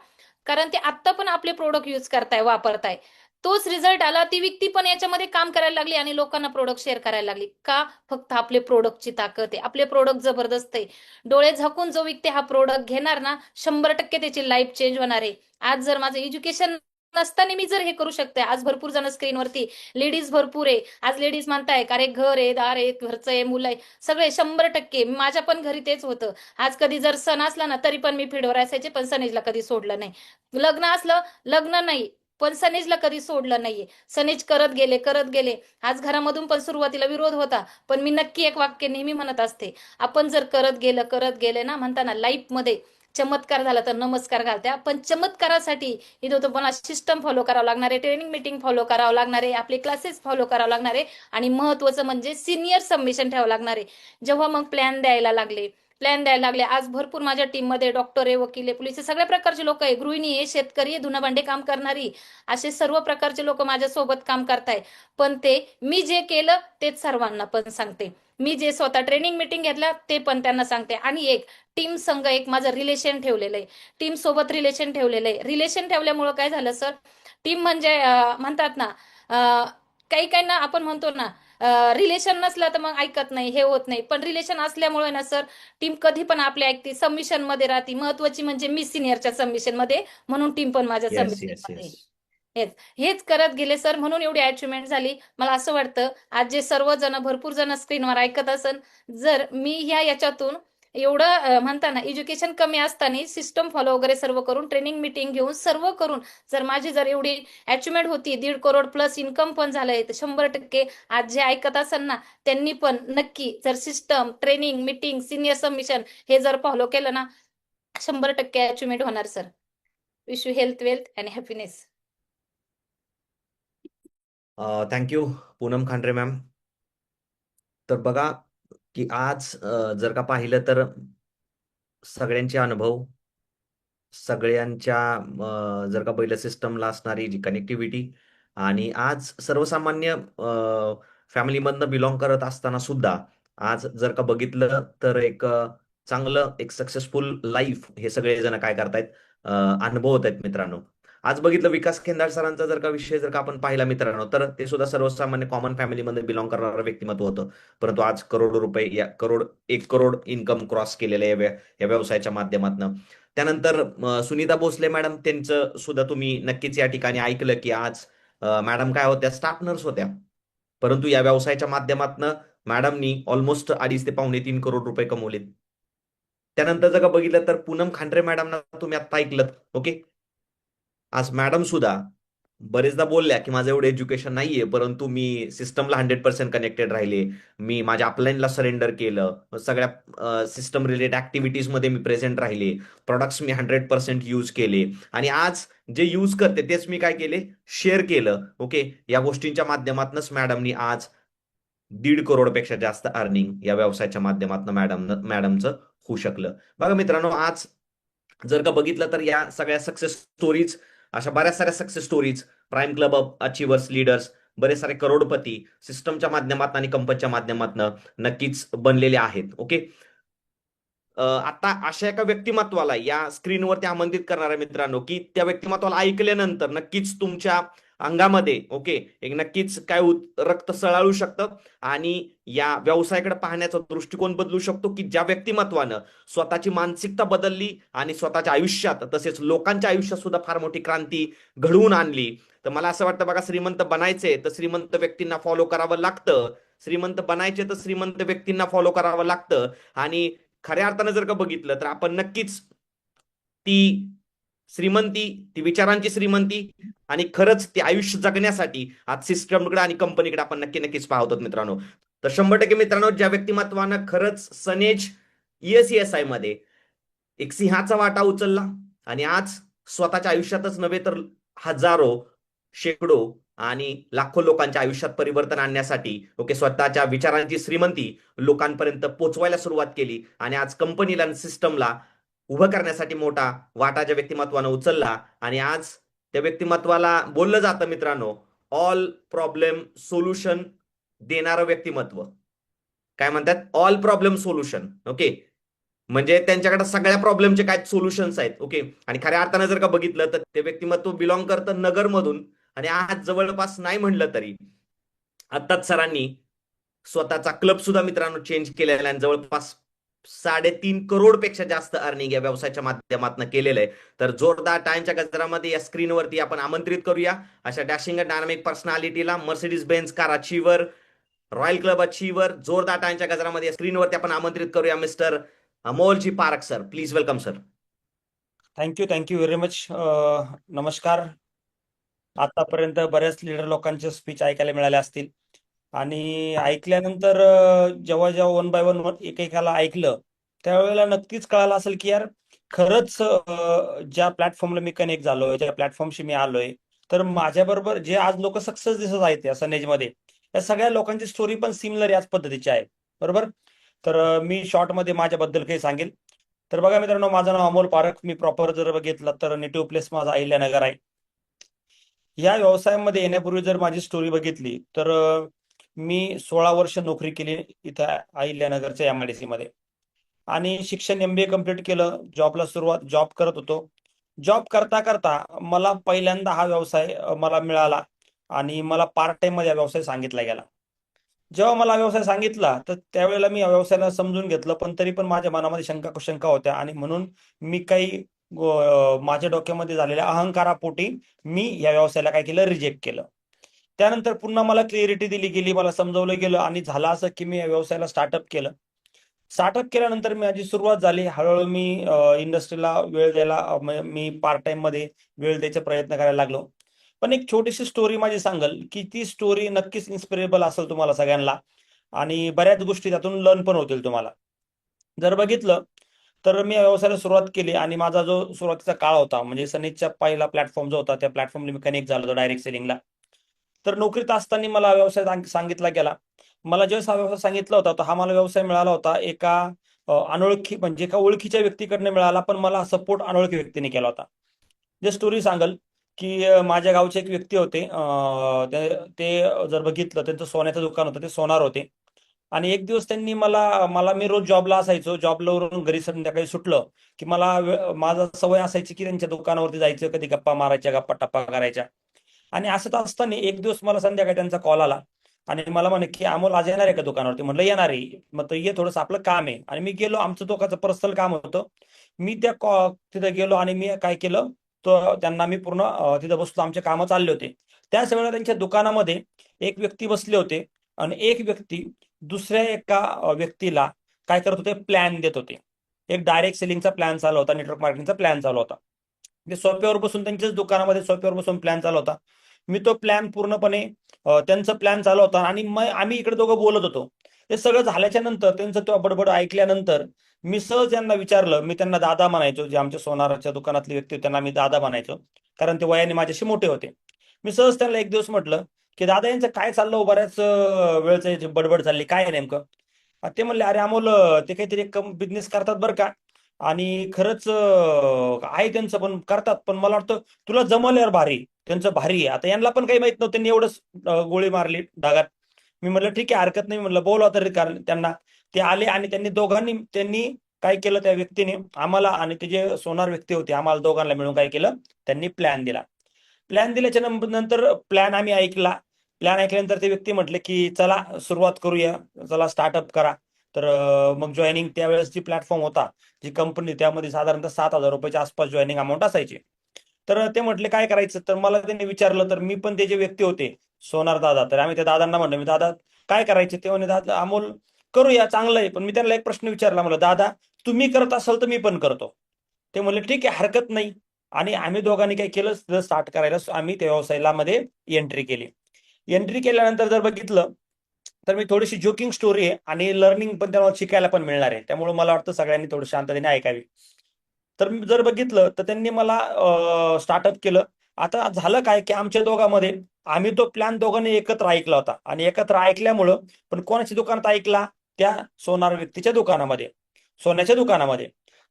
कारण ते आत्ता पण आपले प्रोडक्ट यूज करताय, वापरताय. तोच रिझल्ट आला, ती व्यक्ती पण याच्यामध्ये काम करायला लागली आणि लोकांना प्रोडक्ट शेअर करायला लागली. का? फक्त आपले प्रोडक्टची ताकद आहे, आपले प्रोडक्ट जबरदस्त आहे. डोळे झाकून जो व्यक्ती हा प्रोडक्ट घेणार ना, 100% त्याची लाईफ चेंज होणार आहे. आज जर माझं एज्युकेशन नसताना मी जर हे करू शकते, आज भरपूर जण स्क्रीनवरती, लेडीज भरपूर आहे. आज लेडीज म्हणताय, अरे घर आहे, दार आहे, घरचं आहे, मुलं आहे, सगळे 100%. माझ्या पण घरी तेच होतं. आज कधी जर सण असला ना, तरी पण मी फील्डवर असायचे, पण सनेजला कधी सोडलं नाही. लग्न असलं, लग्न नाही, पण सनेजला कधी सोडलं नाहीये. सनेज करत गेले, करत गेले. आज घरामधून पण सुरुवातीला विरोध होता, पण मी नक्की एक वाक्य नेहमी म्हणत असते, आपण जर करत गेले ना, म्हणताना लाईफमध्ये चमत्कार झाला तर नमस्कार घालत्या. पण चमत्कारासाठी इथं तुम्हाला सिस्टम फॉलो करावं लागणार आहे, ट्रेनिंग मीटिंग फॉलो करावं लागणार आहे, आपले क्लासेस फॉलो करावं लागणार आहे, आणि महत्वाचं म्हणजे सिनियर सबमिशन ठेवावं लागणार आहे. जेव्हा मग प्लॅन द्यायला लागले, आज भरपूर माझ्या टीम मध्ये डॉक्टर आहे, वकील आहे, पोलीस आहे, सगळ्या प्रकारचे लोक आहे, गृहिणी आहे, शेतकरी आहे, धुणं भांडे काम करणारी, असे सर्व प्रकारचे लोक माझ्या सोबत काम करताय. पण ते मी जे केलं तेच सर्वांना पण सांगते. मी जे स्वतः ट्रेनिंग मीटिंग घेतल्या ते पण त्यांना सांगते. आणि एक टीम संघ, एक माझं रिलेशन ठेवलेलं आहे, टीम सोबत रिलेशन ठेवलेलं आहे. रिलेशन ठेवल्यामुळं काय झालं सर, टीम म्हणजे म्हणतात ना, काही काही ना, आपण म्हणतो ना, रिलेशन नसलं तर मग ऐकत नाही, हे होत नाही. पण रिलेशन असल्यामुळे ना सर, टीम कधी पण आपल्या ऐकते, सबमिशन मध्ये राहते. महत्वाची म्हणजे मी सिनियरच्या सबमिशन मध्ये, म्हणून टीम पण माझ्या येस, सबमिशन येस, मध्ये. येस. हेच हेच करत गेले सर, म्हणून एवढी अचिव्हमेंट झाली. मला असं वाटतं, आज जे सर्वजण, भरपूर जण स्क्रीनवर ऐकत असन, जर मी याच्यातून एवढं म्हणता ना, एज्युकेशन कमी असताना सिस्टम फॉलो वगैरे सर्व करून, ट्रेनिंग मीटिंग घेऊन सर्व करून, जर माझी जर एवढी अचिव्हमेंट होती, 1.5 करोड प्लस इन्कम पण झालंय, तर 100% आज जे ऐकत असन ना, त्यांनी पण नक्की जर system, training meeting, senior submission हे जर फॉलो केलं ना, 100% अचिव्हमेंट होणार sir. Wish you health, wealth and happiness. Thank you Poonam Khandare ma'am. तर बघा की आज जर का पाहिलं तर सगळ्यांचे अनुभव सगळ्यांच्या जर का पहिलं सिस्टमला असणारी जी कनेक्टिव्हिटी आणि आज सर्वसामान्य फॅमिलीमधनं बिलॉंग करत असताना सुद्धा आज जर का बघितलं तर एक चांगलं एक सक्सेसफुल लाईफ हे सगळेजण काय करतायत अनुभवत आहेत मित्रांनो. आज बघितलं विकास खेंदाड सरांचा जर का विषय जर का आपण पाहिला मित्रांनो तर ते सुद्धा सर्वसामान्य कॉमन फॅमिलीमध्ये बिलॉंग करणारं व्यक्तिमत्व होतं. परंतु आज करोडो रुपये या 1 करोड इन्कम क्रॉस केलेलं आहे या व्यवसायाच्या माध्यमातून. त्यानंतर सुनीता भोसले मॅडम त्यांचं सुद्धा तुम्ही नक्कीच या ठिकाणी ऐकलं की आज मॅडम काय होत्या स्टाफ नर्स होत्या. परंतु या व्यवसायाच्या माध्यमातून मॅडमनी ऑलमोस्ट 2.5 ते पावणे 3 करोड रुपये कमवलेत. त्यानंतर जर का बघितलं तर पूनम खांडरे मॅडमना तुम्ही आता ऐकलं. ओके, आज मॅडम सुद्धा बरेचदा बोलल्या की माझं एवढं एज्युकेशन नाहीये परंतु मी सिस्टमला 100% कनेक्टेड राहिले. मी माझ्या अपलाईनला सरेंडर केलं. सगळ्या सिस्टम रिलेटेड ऍक्टिव्हिटीजमध्ये मी प्रेझेंट राहिले. प्रॉडक्ट्स मी 100% यूज केले आणि आज जे यूज करते तेच मी काय केले शेअर केलं. ओके, या गोष्टींच्या माध्यमातूनच मॅडमनी आज 1.5 करोडपेक्षा जास्त अर्निंग या व्यवसायाच्या माध्यमातून मॅडमचं होऊ शकलं. बघा मित्रांनो, आज जर का बघितलं तर या सगळ्या सक्सेस स्टोरीज अशा बऱ्याच साऱ्या success stories prime club of achievers leaders बरेच सारे करोडपती सिस्टमच्या माध्यमातून आणि कंपनीच्या माध्यमातून नक्कीच बनलेले आहेत. ओके, आता अशा एका व्यक्तिमत्वाला या स्क्रीनवरती आमंत्रित करणार आहे मित्रांनो की त्या व्यक्तिमत्वाला ऐकल्यानंतर नक्कीच तुमच्या अंगामध्ये ओके एक नक्कीच काय रक्त सळाळू शकतं आणि या व्यवसायाकडे पाहण्याचा दृष्टिकोन बदलू शकतो की ज्या व्यक्तिमत्वानं स्वतःची मानसिकता बदलली आणि स्वतःच्या आयुष्यात तसेच लोकांच्या आयुष्यात सुद्धा फार मोठी क्रांती घडवून आणली. तर मला असं वाटतं बघा, श्रीमंत बनायचे तर श्रीमंत व्यक्तींना फॉलो करावं लागतं. श्रीमंत बनायचे तर श्रीमंत व्यक्तींना फॉलो करावं लागतं आणि खऱ्या अर्थानं जर का बघितलं तर आपण नक्कीच ती श्रीमंती, ती विचारांची श्रीमंती आणि खरंच ते आयुष्य जगण्यासाठी आज सिस्टमकडे आणि कंपनीकडे आपण नक्कीच पाहतो मित्रांनो. तर 100% मित्रांनो, ज्या व्यक्तिमत्वानं खरंच सनेज ESESI मध्ये एक सिंहाचा वाटा उचलला आणि आज स्वतःच्या आयुष्यातच नव्हे तर हजारो, शेकडो आणि लाखो लोकांच्या आयुष्यात परिवर्तन आणण्यासाठी ओके स्वतःच्या विचारांची श्रीमंती लोकांपर्यंत पोहोचवायला सुरुवात केली आणि आज कंपनीला आणि सिस्टमला उभं करण्यासाठी मोठा वाटा ज्या व्यक्तिमत्वानं उचलला आणि आज त्या व्यक्तिमत्वाला बोललं जातं मित्रांनो ऑल प्रॉब्लेम सोल्युशन देणारं व्यक्तिमत्व. काय म्हणतात? All problem solution. ओके, म्हणजे त्यांच्याकडे सगळ्या प्रॉब्लेमचे काय सोल्युशन्स आहेत. ओके, आणि खऱ्या अर्थानं जर का बघितलं तर ते व्यक्तिमत्व बिलॉंग करतं नगरमधून आणि आज जवळपास नाही म्हणलं तरी आत्ताच सरांनी स्वतःचा क्लब सुद्धा मित्रांनो चेंज केलेला आणि जवळपास 3.5 करोडपेक्षा जास्त अर्निंग या व्यवसायाच्या माध्यमातून केलेलं आहे. तर जोरदार टाइमच्या गजरामध्ये या स्क्रीनवरती आपण आमंत्रित करूया अशा डॅशिंग डायनामिक पर्सनॅलिटीला. Mercedes Benz car achiever, royal club achiever, जोरदार टाइमच्या गजरामध्ये या स्क्रीनवरती आपण आमंत्रित करूया mister Amolji Parakh sir. Please welcome sir. Thank you very much. नमस्कार. आतापर्यंत बऱ्याच लीडर लोकांचे स्पीच ऐकायला मिळाले असतील आणि ऐकल्यानंतर जेव्हा वन बाय वन एकेकाला ऐकलं त्यावेळेला नक्कीच कळालं असेल की यार खरंच ज्या प्लॅटफॉर्मला मी कनेक्ट झालोय, ज्या प्लॅटफॉर्मशी मी आलोय, तर माझ्याबरोबर जे आज लोक सक्सेस दिसत आहेत या सनेजमध्ये या सगळ्या लोकांची स्टोरी पण सिमिलर याच पद्धतीची आहे. बरोबर. तर मी शॉर्टमध्ये माझ्याबद्दल काही सांगेल. तर बघा मित्रांनो, माझं नाव अमोल पारख. मी प्रॉपर जर बघितलं तर नेटिव्ह प्लेस माझा अहिल्यानगर आहे. या व्यवसायामध्ये येण्यापूर्वी जर माझी स्टोरी बघितली तर मी 16 वर्ष नोकरी केली इथं अहिल्यानगरच्या MIDC मध्ये आणि शिक्षण MBA कम्प्लीट केलं. जॉब करत होतो. जॉब करता करता मला पहिल्यांदा हा व्यवसाय मला मिळाला आणि मला पार्ट टाइम मध्ये हा व्यवसाय सांगितला गेला. जेव्हा मला व्यवसाय सांगितला तर त्यावेळेला मी या व्यवसायाला समजून घेतलं, पण तरी पण माझ्या मनामध्ये शंका होत्या आणि म्हणून मी काही माझ्या डोक्यामध्ये झालेल्या अहंकारापोटी मी या व्यवसायाला काय केलं, रिजेक्ट केलं. त्यानंतर पुन्हा मला क्लिअरिटी दिली गेली, मला समजवलं गेलं आणि झालं असं की मी या व्यवसायाला स्टार्टअप केलं. स्टार्टअप केल्यानंतर माझी सुरुवात झाली. हळूहळू मी इंडस्ट्रीला वेळ द्यायला मी पार्ट टाइम मध्ये वेळ द्यायचा प्रयत्न करायला लागलो. पण एक छोटीशी स्टोरी माझी सांगल की ती स्टोरी नक्कीच इन्स्पिरेबल असेल तुम्हाला सगळ्यांना आणि बऱ्याच गोष्टी त्यातून लर्न पण होतील तुम्हाला. जर बघितलं तर मी या व्यवसायाला सुरुवात केली आणि माझा जो सुरुवातीचा काळ होता म्हणजे सनेजचा पहिला प्लॅटफॉर्म जो होता त्या प्लॅटफॉर्मला मी कनेक्ट झालो होतो डायरेक्ट सेलिंगला. तर नोकरीत असताना मला व्यवसाय सांगितला गेला. मला जेव्हा हा व्यवसाय सांगितला होता तर हा मला व्यवसाय मिळाला होता एका अनोळखी म्हणजे का ओळखीच्या व्यक्तीकडनं मिळाला, पण मला सपोर्ट अनोळखी व्यक्तीने केला होता. जे स्टोरी सांगल की माझ्या गावचे एक व्यक्ती होते, ते ते जर बघितलं त्यांचं सोन्याचं दुकान होतं, ते सोनार होते. आणि एक दिवस त्यांनी मला मला मी रोज जॉबला असायचो, जॉबवरून घरी संध्याकाळी सुटलं की मला माझा सवय असायची की त्यांच्या दुकानावरती जायचं, कधी गप्पा मारायच्या, गप्पा टप्पा करायच्या. आणि असंच असताना एक दिवस मला संध्याकाळी त्यांचा कॉल आला आणि मला म्हणे की अमोल आज येणार आहे का दुकानावरती? म्हटलं येणार आहे. मग तर ये, थोडंसं आपलं काम आहे. आणि मी गेलो, आमचं दोघांचं पर्सनल काम होतं. मी तिथे गेलो आणि मी काय केलं, तो त्यांना मी पूर्ण तिथं बसलो, आमचे कामं चालले होते. त्याच वेळेला त्यांच्या दुकानामध्ये एक व्यक्ती बसले होते आणि एक व्यक्ती दुसऱ्या एका व्यक्तीला काय करत होते, प्लॅन देत होते. एक डायरेक्ट सेलिंगचा प्लॅन चालू होता, नेटवर्क मार्केटिंगचा प्लॅन चालू होता. ते सोफ्यावर बसून, त्यांच्याच दुकानामध्ये सोफ्यावर बसून प्लॅन चालू होता. मी तो प्लॅन पूर्णपणे त्यांचा प्लॅन चालू होता आणि मग आम्ही इकडे दोघं बोलत होतो. हे सगळं झाल्याच्या नंतर, त्यांचं तो बडबड ऐकल्यानंतर मी सहज यांना विचारलं. मी त्यांना दादा म्हणायचो, जे आमच्या सोनाराच्या दुकानातले व्यक्ती होते त्यांना मी दादा म्हणायचो, कारण ते वयाने माझ्याशी मोठे होते. मी सहज त्यांना एक दिवस म्हटलं की दादा, यांचं काय चाललं हो? बऱ्याच वेळचं याची बडबड चालली, काय आहे नेमकं? ते म्हणले, अरे अमोल, ते काहीतरी एक बिझनेस करतात बरं का, आणि खरंच आहे त्यांचं, पण करतात, पण मला वाटतं तुला जमल यार, भारी त्यांचं, भारी आहे. आता यांना पण काही माहित नव्हतं, त्यांनी एवढंच गोळी मारली डागात. मी म्हटलं ठीक आहे, हरकत नाही, म्हटलं बोलवा तरी कारण त्यांना. ते आले आणि त्यांनी काय केलं, त्या व्यक्तीने आम्हाला आणि ते जे सोनार व्यक्ती होते, आम्हाला दोघांना मिळून काय केलं, त्यांनी प्लॅन दिला. प्लॅन दिल्याच्या नंतर प्लॅन आम्ही ऐकला. प्लॅन ऐकल्यानंतर ते व्यक्ती म्हटले की चला सुरुवात करूया, चला स्टार्टअप करा. तर मग जॉईनिंग त्यावेळेस जी प्लॅटफॉर्म होता, जी कंपनी, त्यामध्ये साधारणतः 7,000 रुपयाच्या आसपास जॉईनिंग अमाऊंट असायची. तर ते म्हटले काय करायचं, तर मला त्यांनी विचारलं. तर मी पण, ते जे व्यक्ती होते सोनार दादा, तर आम्ही त्या दादांना म्हणलं, मी दादा काय करायचे? ते म्हणे, दादा अमोल करूया, चांगलं आहे. पण मी त्यांना एक प्रश्न विचारला, म्हणलं दादा तुम्ही करत असाल तर मी पण करतो. ते म्हणले ठीक आहे, हरकत नाही. आणि आम्ही दोघांनी काय केलं, स्टार्ट करायला आम्ही त्या व्यवसायामध्ये एंट्री केली. एंट्री केल्यानंतर जर बघितलं तर मी थोडीशी जोकिंग स्टोरी आहे आणि लर्निंग पण त्यामुळे शिकायला पण मिळणार आहे, त्यामुळे मला वाटतं सगळ्यांनी थोडं शांततेने ऐकावी. तर जर बघितलं तर त्यांनी मला स्टार्टअप केलं. आता झालं काय की आमच्या दोघांमध्ये, आम्ही तो प्लॅन दोघांनी एकत्र ऐकला होता आणि एकत्र ऐकल्यामुळं, पण कोणाच्या दुकानात ऐकला, त्या सोनार व्यक्तीच्या दुकानामध्ये, सोन्याच्या दुकानामध्ये.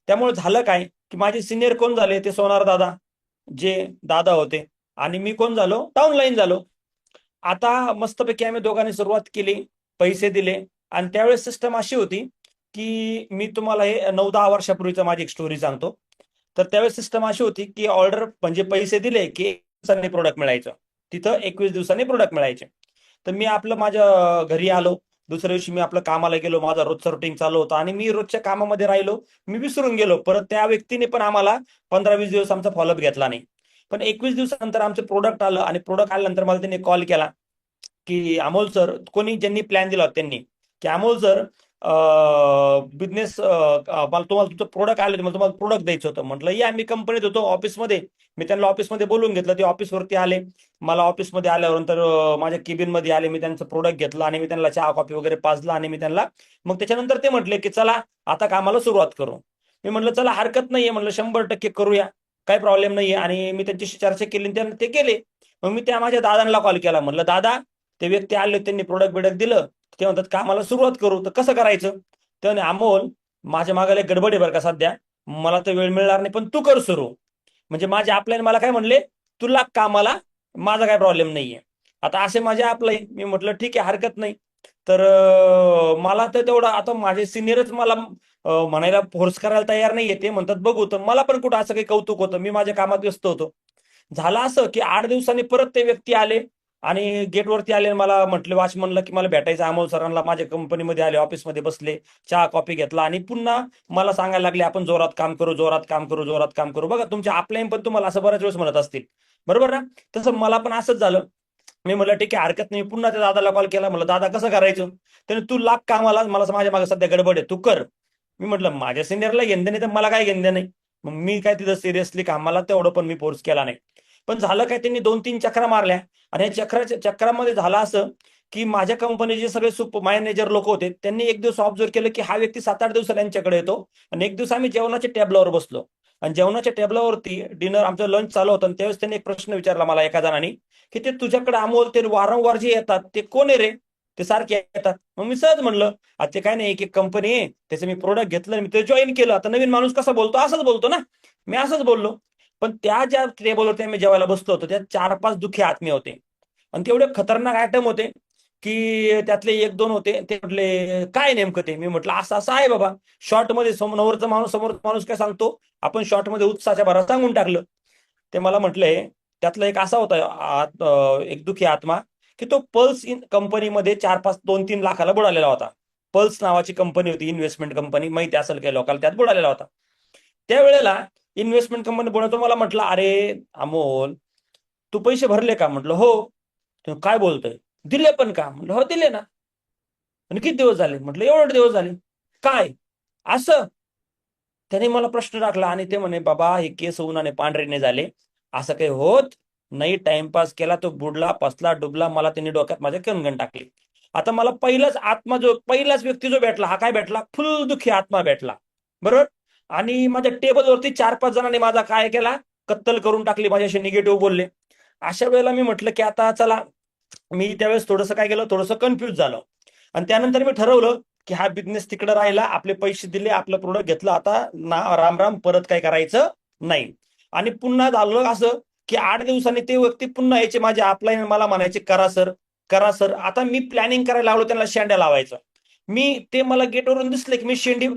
त्यामुळे झालं काय की माझे सिनियर कोण झाले, ते सोनार दादा, जे दादा होते, आणि मी कोण झालो, डाऊनलाईन झालो. आता मस्तपैकी आम्ही दोघांनी सुरुवात केली, पैसे दिले. आणि त्यावेळेस सिस्टम अशी होती की मी तुम्हाला हे 9-10 वर्षापूर्वीचा माझी एक स्टोरी सांगतो. तर त्यावेळेस सिस्टम अशी होती की ऑर्डर म्हणजे पैसे दिले की 1 दिवसांनी प्रोडक्ट मिळायचं, तिथं 21 दिवसांनी प्रोडक्ट मिळायचे. तर मी आपलं माझ्या घरी आलो, दुसऱ्या दिवशी मी आपलं कामाला गेलो, माझा रोजचं रुटीन चालू होतं आणि मी रोजच्या कामामध्ये राहिलो, मी विसरून गेलो. परत त्या व्यक्तीने पण आम्हाला 15-20 दिवस आमचा फॉलोअप घेतला नाही. पण 21 दिवसानंतर आमचं प्रोडक्ट आलं आणि प्रोडक्ट आल्यानंतर मला त्यांनी कॉल केला की अमोल सर, कोणी ज्यांनी प्लॅन दिला होता त्यांनी, की अमोल सर बिझनेस मला तुम्हाला तुमचं प्रोडक्ट आले, मला तुम्हाला प्रोडक्ट द्यायचं होतं. म्हटलं या, मी कंपनीत होतो ऑफिसमध्ये. मी त्यांना ऑफिसमध्ये बोलून घेतलं, ते ऑफिसवरती आले. मला ऑफिसमध्ये आल्यानंतर माझ्या केबिनमध्ये आले, मी त्यांचं प्रोडक्ट घेतलं आणि मी त्यांना चहा कॉफी वगैरे पाजलं आणि मी त्यांना, मग त्याच्यानंतर ते म्हटले की चला आता कामाला सुरुवात करू. मी म्हटलं चला हरकत नाहीये, म्हटलं 100% करूया, काही प्रॉब्लेम नाहीये. आणि मी त्यांच्याशी चर्चा केली, त्यांना ते केले. मग मी त्या माझ्या दादांना कॉल केला, म्हटलं दादा, ते व्यक्ती आले, त्यांनी प्रोडक्ट दिलं, ते म्हणतात कामाला सुरुवात करू, तर कसं करायचं? ते म्हणे, अमोल माझ्या मागायला गडबड आहे बरं का सध्या, मला तर वेळ मिळणार नाही, पण तू कर सुरू. म्हणजे माझे आपल्याने मला काय म्हणले, तुला कामाला, माझा काय प्रॉब्लेम नाहीये. आता असे माझे आपले, मी म्हटलं ठीक आहे, हरकत नाही. तर मला तर तेवढं, आता माझे सिनियरच मला म्हणायला फोर्स करायला तयार नाहीये. ते म्हणतात बघू. तर मला पण कुठं असं काही कौतुक होतं, मी माझ्या कामात व्यस्त होतो. झालं असं की 8 दिवसांनी परत ते व्यक्ती आले आणि गेटवरती आले, मला म्हटले, वॉचमनला की मला भेटायचं अमोल सरांना. माझ्या कंपनीमध्ये आले, ऑफिसमध्ये बसले, चहा कॉफी घेतला आणि पुन्हा मला सांगायला लागले, आपण जोरात काम करू, जोरात काम करू, जोरात काम करू. बघा, तुमच्या अपलाईन पण तुम्हाला असं बऱ्याच वेळेस म्हणत असतील, बरोबर ना? तसं मला पण असंच झालं. मी म्हटलं ठीक आहे, हरकत नाही. पुन्हा त्या दादाला कॉल केला, म्हटलं दादा कसं करायचं? त्याने, तू लाग कामाला, मला माझ्या मागे सध्या गडबड आहे, तू कर. मी म्हटलं माझ्या सिनियरला घेणं नाही तर मला काय घेणं नाही. मग मी काय तिथं सिरियसली कामाला तेवढं पण मी फोर्स केला नाही. पण झालं काय, त्यांनी 2-3 चक्रा मारल्या आणि या चक्रामध्ये झालं असं की माझ्या कंपनीचे सगळे मॅनेजर लोक होते, त्यांनी एक दिवस ऑब्झर्व केलं की हा व्यक्ती 7-8 दिवसांनी यांच्याकडे येतो. आणि एक दिवस आम्ही जेवणाच्या टेबलावर बसलो आणि जेवणाच्या टेबलावरती डिनर, आमचं लंच चालू होतं, आणि त्यावेळेस त्यांनी एक प्रश्न विचारला मला एका जणांनी की ते तुझ्याकडे अमोल, ते वारंवार जे येतात ते कोण आहे रे? ते सारखे येतात. मग मी सहज म्हणलं आता ते काय नाही, एक कंपनी आहे, त्याचं मी प्रोडक्ट घेतलं, मी ते जॉईन केलं. आता नवीन माणूस कसा बोलतो असंच बोलतो ना, मी असंच बोललो. पण त्या ज्या टेबलवरती मी जेवायला बसलो होतो त्या 4-5 दुःखी आत्मे होते आणि तेवढे खतरनाक आयटम होते की त्यातले 1-2 होते. ते म्हटले काय नेमकं ते? मी म्हटलं असं असं आहे बाबा. शॉर्टमध्ये समोरचा माणूस काय सांगतो, आपण शॉर्टमध्ये उत्साहाच्या भरात सांगून टाकलं. ते मला म्हटले त्यातला एक असा होता एक दुखी आत्मा की तो पल्स इन कंपनीमध्ये 4-5 2-3 लाखाला बुडालेला होता. पल्स नावाची कंपनी होती, इन्व्हेस्टमेंट कंपनी, माहिती असेल काही लोकांना, त्यात बुडालेला होता. त्यावेळेला इन्व्हेस्टमेंट कंपनी बुडवतो, मला म्हटलं अरे अमोल तू पैसे भरले का? म्हटलं हो. तो काय बोलतोय, दिले पण का? म्हटलं हो दिले ना. आणि किती दिवस झाले? म्हटलं एवढे दिवस झाले. काय असं? त्याने मला प्रश्न टाकला आणि ते म्हणे बाबा हे केस उन्हाने पांढरे नाही झाले, असं काही होत नाही. टाइमपास केला तो बुडला पसला डुबला. मला त्यांनी डोक्यात माझ्या कणगण टाकली. आता मला पहिलाच व्यक्ती जो भेटला, हा काय भेटला? फुल दुःखी आत्मा भेटला, बरोबर. आणि माझ्या टेबलवरती 4-5 जणांनी माझा काय केला, कत्तल करून टाकली, माझ्याशी निगेटिव्ह बोलले. अशा वेळेला मी म्हटलं की आता चला, मी त्यावेळेस थोडंसं काय केलं, थोडंसं कन्फ्युज झालं. आणि त्यानंतर मी ठरवलं की हा बिझनेस तिकडे राहिला, आपले पैसे दिले, आपलं प्रोडक्ट घेतलं, आता ना राम राम, परत काय करायचं नाही. आणि पुन्हा झालं असं की 8 दिवसांनी ते व्यक्ती पुन्हा यायचे माझे अपलाईन, मला म्हणायचे करा सर करा सर. आता मी प्लॅनिंग करायला लागलो त्यांना शेंड्या लावायचं. ते मला गेटवरून दिसले की मी शेंडी,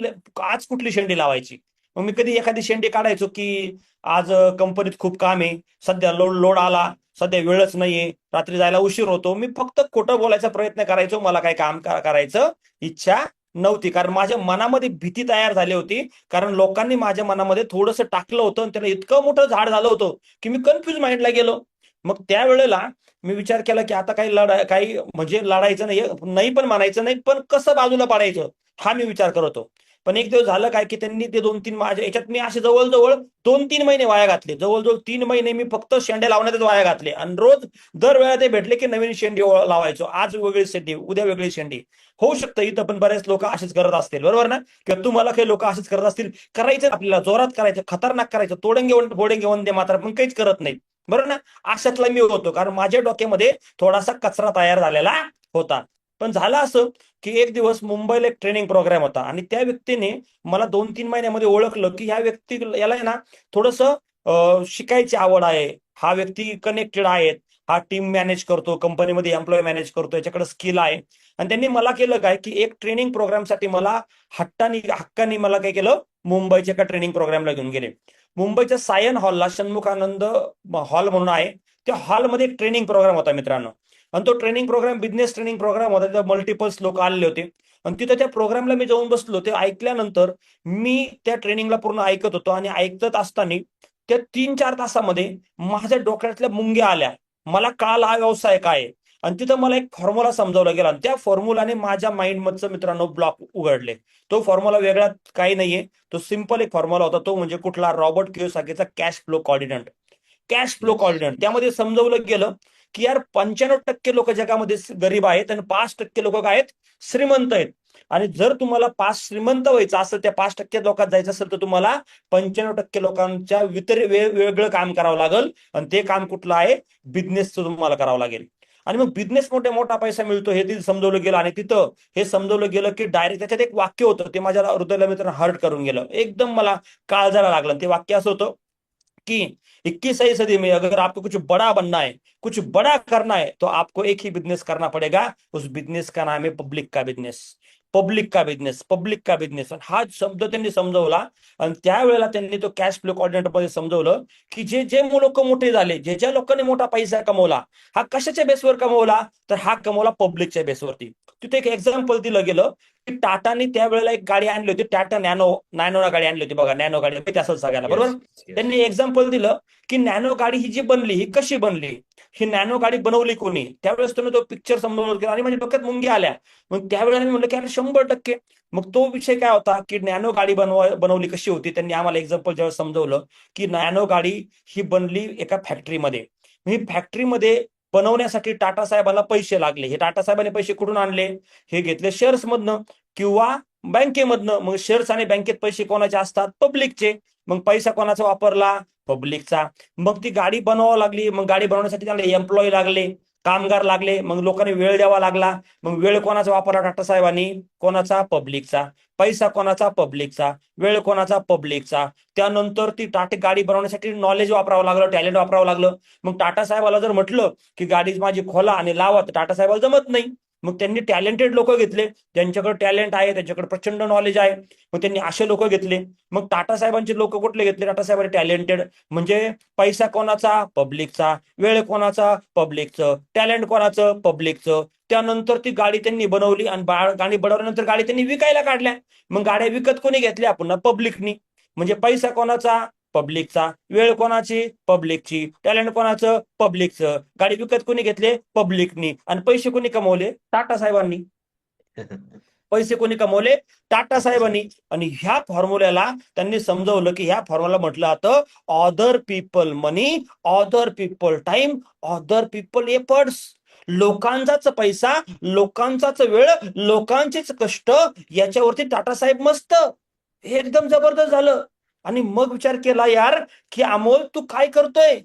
आज कुठली शेंडी लावायची. मग मी कधी एखादी शेंडी काढायचो की आज कंपनीत खूप काम आहे, सध्या लोड आला, सध्या वेळच नाहीये, रात्री जायला उशीर होतो. मी फक्त खोटं बोलायचा प्रयत्न करायचो, मला काय काम करायचं इच्छा नव्हती. कारण माझ्या मनामध्ये भीती तयार झाली होती, कारण लोकांनी माझ्या मनामध्ये थोडंसं टाकलं होतं आणि त्याला इतकं मोठं झाड झालं होतं की मी कन्फ्युज माइंडला गेलो. मग त्यावेळेला मी विचार केला की आता काही म्हणजे लढायचं नाही पण म्हणायचं नाही, पण कसं बाजूला पाडायचं हा मी विचार करत होतो. पण एक दिवस झालं काय की त्यांनी ते 2-3 माझ्या याच्यात मी असे जवळजवळ 2-3 महिने वाया घातले. जवळजवळ 3 महिने मी फक्त शेंड्या लावण्यातच वाया घातले. आणि रोज दरवेळा ते भेटले की नवीन शेंडी लावायचो. आज वेगळी शेंडी, उद्या वेगळी शेंडी. होऊ शकतं इथं पण बरेच लोक असेच करत असतील, बरोबर ना? किंवा तुम्हाला काही लोक असेच करत असतील. करायचं आपल्याला, जोरात करायचं, खतरनाक करायचं, फोडेंगे वंदे मात्र, पण काहीच करत नाही, बरोबर ना? अशातला मी होतो, कारण माझ्या डोक्यामध्ये थोडासा कचरा तयार झालेला होता. पण झालं असं की एक दिवस मुंबईला एक ट्रेनिंग प्रोग्राम होता आणि त्या व्यक्तीने मला 2-3 महिन्यामध्ये ओळखलं की ह्या याला आहे ना थोडंसं शिकायची आवड आहे, हा व्यक्ती कनेक्टेड आहे, हा टीम मॅनेज करतो, कंपनीमध्ये एम्प्लॉय मॅनेज करतो, याच्याकडे स्किल आहे. आणि त्यांनी मला केलं काय की एक ट्रेनिंग प्रोग्रामसाठी मला हक्कानी मला काय केलं, मुंबईच्या एका ट्रेनिंग प्रोग्रामला घेऊन गेले. मुंबईच्या सायन हॉलला, षण्मुखानंद हॉल म्हणून आहे, त्या हॉलमध्ये एक ट्रेनिंग प्रोग्राम होता मित्रांनो. आणि तो training program business training program होता. तिथे मल्टिपल्स लोक आलेले होते आणि तिथे त्या प्रोग्रामला मी जाऊन बसलो. ते ऐकल्यानंतर मी त्या ट्रेनिंगला पूर्ण ऐकत होतो आणि ऐकत असताना त्या 3-4 तासामध्ये माझ्या डोक्यातल्या मुंग्या आल्या. मला कळाला हा व्यवसाय काय आहे. आणि तिथं मला एक फॉर्म्युला समजावला गेला आणि त्या फॉर्म्युलाने माझ्या माइंड मधचं मित्रांनो ब्लॉक उघडले. तो फॉर्म्युला वेगळा काही नाहीये, तो सिंपल एक फॉर्म्युला होता. तो म्हणजे कुठला? रॉबर्ट कियोसाकीचा cash flow coordinate. Cash flow coordinate. त्यामध्ये समजवलं गेलं की यार 95% लोक जगामध्ये गरीब आहेत आणि 5% लोक काय आहेत? श्रीमंत आहेत. आणि जर तुम्हाला 5 श्रीमंत व्हायचं असेल, त्या 5% लोकात जायचं असेल, तर तुम्हाला 95% लोकांच्या वेगळं काम करावं लागेल. आणि ते काम कुठलं आहे? बिझनेसचं तुम्हाला करावं लागेल. आणि मग बिझनेस मोठा पैसा मिळतो हे तिथे समजवलं गेलं. आणि तिथं हे समजवलं गेलं की डायरेक्ट त्याच्यात एक वाक्य होतं, ते माझ्या हृदयाला मित्रांनो हर्ट करून गेलं, एकदम मला काळजाला लागलं. ते वाक्य असं होतं कि 21वीं सदी में अगर आपको कुछ बड़ा बनना है, कुछ बड़ा करना है, तो आपको एक ही बिजनेस करना पड़ेगा. उस बिजनेस का नाम है पब्लिक का बिजनेस. पब्लिक का बिझनेस. हा शब्द त्यांनी समजवला. आणि त्यावेळेला त्यांनी तो कॅश फ्लो कोऑर्डिनेटर मध्ये समजवलं की जे लोक मोठे झाले, ज्या लोकांनी मोठा पैसा कमवला, हा कशाच्या बेसवर कमवला? तर हा कमवला पब्लिकच्या बेसवरती. तिथे एक एक्झाम्पल दिलं गेलं की टाटाने त्यावेळेला एक गाडी आणली होती, टाटा नॅनो गाडी आणली होती बघा. नॅनो गाडी माहिती असेल सगळ्याला, बरोबर? त्यांनी एक्झाम्पल दिलं की नॅनो गाडी ही जी बनली, ही कशी बनली, ही नॅनो गाडी बनवली कोणी? त्यावेळेस तुम्ही तो पिक्चर समजून गेला आणि माझ्या डोक्यात मुंगी आल्या. मग त्यावेळेला मी म्हटलं की अरे 100%. मग तो विषय काय होता की नॅनो गाडी बनवली कशी होती? त्यांनी आम्हाला एक्झाम्पल ज्यावेळेस समजवलं की नॅनो गाडी ही बनली एका फॅक्टरीमध्ये. ही फॅक्टरीमध्ये बनवण्यासाठी टाटा साहेबांना पैसे लागले. हे टाटा साहेबांनी पैसे कुठून आणले? हे घेतले शेअर्स मधनं किंवा बँकेमधनं. मग शेअर्स आणि बँकेत पैसे कोणाचे असतात? पब्लिकचे. मग पैसा कोणाचा वापरला? पब्लिकचा. मग ती गाडी बनवावं लागली. मग गाडी बनवण्यासाठी त्याला एम्प्लॉय लागले. कामगार लागले, मग लोकांनी वेळ द्यावा लागला. मग वेळ कोणाचा वापरला टाटा साहेबांनी? कोणाचा? पब्लिकचा. पैसा कोणाचा? पब्लिकचा. वेळ कोणाचा? पब्लिकचा. त्यानंतर ती टाटा गाडी बनवण्यासाठी नॉलेज वापरावं लागलं, टॅलेंट वापरावं लागलं. मग टाटा साहेबाला जर म्हटलं की गाडी माझी खोला आणि लावा, तर टाटा साहेबाला जमत नाही. मग त्यांनी टॅलेंटेड लोक घेतले, ज्यांच्याकडे टॅलेंट आहे, त्यांच्याकडे प्रचंड नॉलेज आहे. मग त्यांनी असे लोक घेतले. मग टाटा साहेबांचे लोक कुठले घेतले? टाटा साहेबांनी टॅलेंटेड. म्हणजे पैसा कोणाचा? पब्लिकचा. वेळ कोणाचा? पब्लिकचं. टॅलेंट कोणाचं? पब्लिकचं. त्यानंतर ती गाडी त्यांनी बनवली आणि गाडी बनवल्यानंतर गाडी त्यांनी विकायला काढल्या. मग गाड्या विकत कोणी घेतल्या? पुन्हा पब्लिकनी. म्हणजे पैसा कोणाचा? पब्लिकचा. वेळ कोणाची? पब्लिकची. टॅलेंट कोणाचं? पब्लिकचं. गाडी विकत कोणी घेतले? पब्लिकनी. आणि पैसे कोणी कमवले? टाटा साहेबांनी. पैसे कोणी कमवले? टाटा साहेबांनी. आणि ह्या फॉर्म्युल्याला त्यांनी समजवलं की ह्या फॉर्म्युला म्हटलं जातं other people money, other people time, other people efforts. लोकांचाच पैसा, लोकांचाच वेळ, लोकांचेच कष्ट, याच्यावरती टाटा साहेब मस्त. हे एकदम जबरदस्त झालं. आणि मग विचार केला, यार की अमोल तू काय करतोय?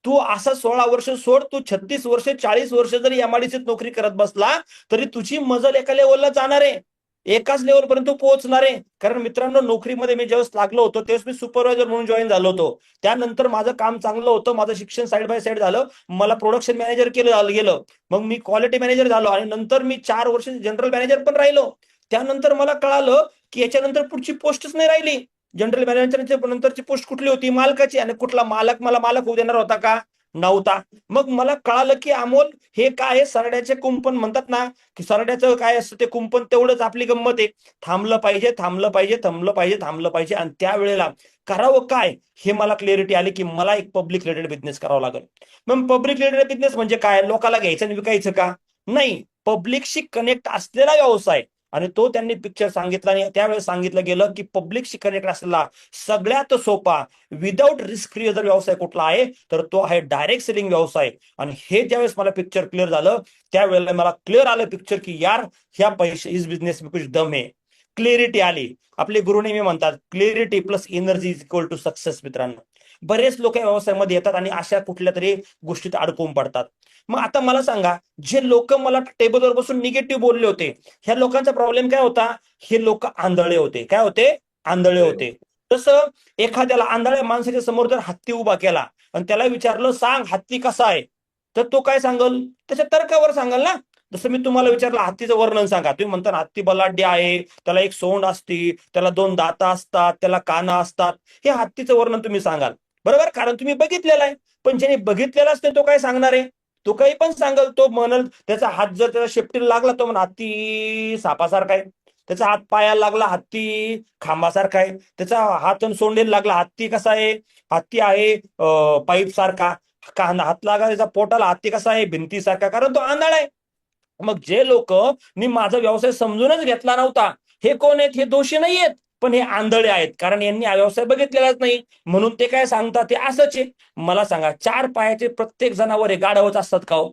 तू असा 16 वर्ष सोड, तू 36 वर्ष 40 वर्ष जरी एमआयडीसीत नोकरी करत बसला तरी तुझी मजल एका लेवलला जाणार आहे, एकाच लेवल पर्यंत पोहोचणार आहे. कारण मित्रांनो, नोकरीमध्ये मी ज्यावेळेस लागलो होतो त्यावेळेस मी सुपरवायझर म्हणून जॉईन झालो होतो. त्यानंतर माझं काम चांगलं होतं, माझं शिक्षण साईड बाय साईड झालं, मला प्रोडक्शन मॅनेजर गेलं. मग मी क्वालिटी मॅनेजर झालो आणि नंतर मी 4 वर्ष जनरल मॅनेजर पण राहिलो. त्यानंतर मला कळालं की याच्यानंतर पुढची पोस्टच नाही राहिली. जनरल मॅनेजरची नंतरची पोस्ट कुठली होती? मालकाची. आणि कुठला मालक मला मालक होऊ देणार होता का? नव्हता. मग मला कळालं की अमोल हे काय, सरड्याचे कुंपण म्हणतात ना, की सरड्याचं काय असतं ते कुंपण, तेवढंच आपली गंमत आहे. थांबलं पाहिजे, थांबलं पाहिजे, थांबलं पाहिजे, थांबलं पाहिजे. आणि त्यावेळेला करावं काय हे मला क्लॅरिटी आली की मला एक पब्लिक रिलेटेड बिझनेस करावा लागेल. मग पब्लिक रिलेटेड बिझनेस म्हणजे काय? लोकांना घ्यायचं आणि विकायचं का? नाही, पब्लिकशी कनेक्ट असलेला व्यवसाय. आणि तो त्यांनी पिक्चर सांगितला आणि त्यावेळेस सांगितलं गेलं की पब्लिकशी कनेक्ट असलेला सगळ्यात सोपा विदाऊट रिस्क फ्री जर व्यवसाय कुठला आहे तर तो आहे डायरेक्ट सेलिंग व्यवसाय. आणि हे ज्यावेळेस मला पिक्चर क्लिअर झालं त्यावेळेला मला क्लिअर आलं पिक्चर की यार ह्या पैसे इस बिझनेस में कुछ दम है. क्लिअरिटी आली. आपले गुरु नेहमी म्हणतात clarity plus energy is equal to success. मित्रांनो, बरेच लोक या व्यवसायामध्ये येतात आणि अशा कुठल्या तरी गोष्टीत अडकून पडतात. मग आता मला सांगा, जे लोक मला टेबलवर बसून निगेटिव्ह बोलले होते, ह्या लोकांचा प्रॉब्लेम काय होता? हे लोक आंधळे होते. काय होते? आंधळे होते. तसं एखाद्याला आंधळ्या माणसाच्या समोर जर हत्ती उभा केला आणि त्याला विचारलं सांग हत्ती कसा आहे, तर तो काय सांगल? त्याच्या तर्कावर सांगाल ना. जसं मी तुम्हाला विचारलं हत्तीचं वर्णन सांगा, तुम्ही म्हणता हत्ती बलाढ्य आहे, त्याला एक सोंड असते, त्याला 2 दाता असतात, त्याला कानं असतात. हे हत्तीचं वर्णन तुम्ही सांगाल, बरोबर? कारण तुम्ही बघितलेलं आहे. पण ज्याने बघितलेलाच नाही तो काय सांगणार आहे? तो काही पण सांगल. तो म्हणल त्याचा हात जर त्याला शेपटीला लागला तो म्हणा हत्ती सापासारखा आहे. त्याचा हात पायाला लागला हत्ती खांबासारखा आहे. त्याचा हात सोंडेला लागला हत्ती कसा आहे? हत्ती आहे पाईप सारखा. हात लागला त्याचा पोटाला हत्ती कसा आहे? भिंतीसारखा. कारण तो आंधळा आहे. मग जे लोक मी माझा व्यवसाय समजूनच घेतला नव्हता, हे कोण आहेत? हे दोषी नाही आहेत, पण हे आंधळे आहेत. कारण यांनी हा व्यवसाय बघितलेलाच नाही, म्हणून ते काय सांगतात ते असंच आहे. मला सांगा, 4 पायाचे प्रत्येक जनावर हे गाढवच असतात का हो?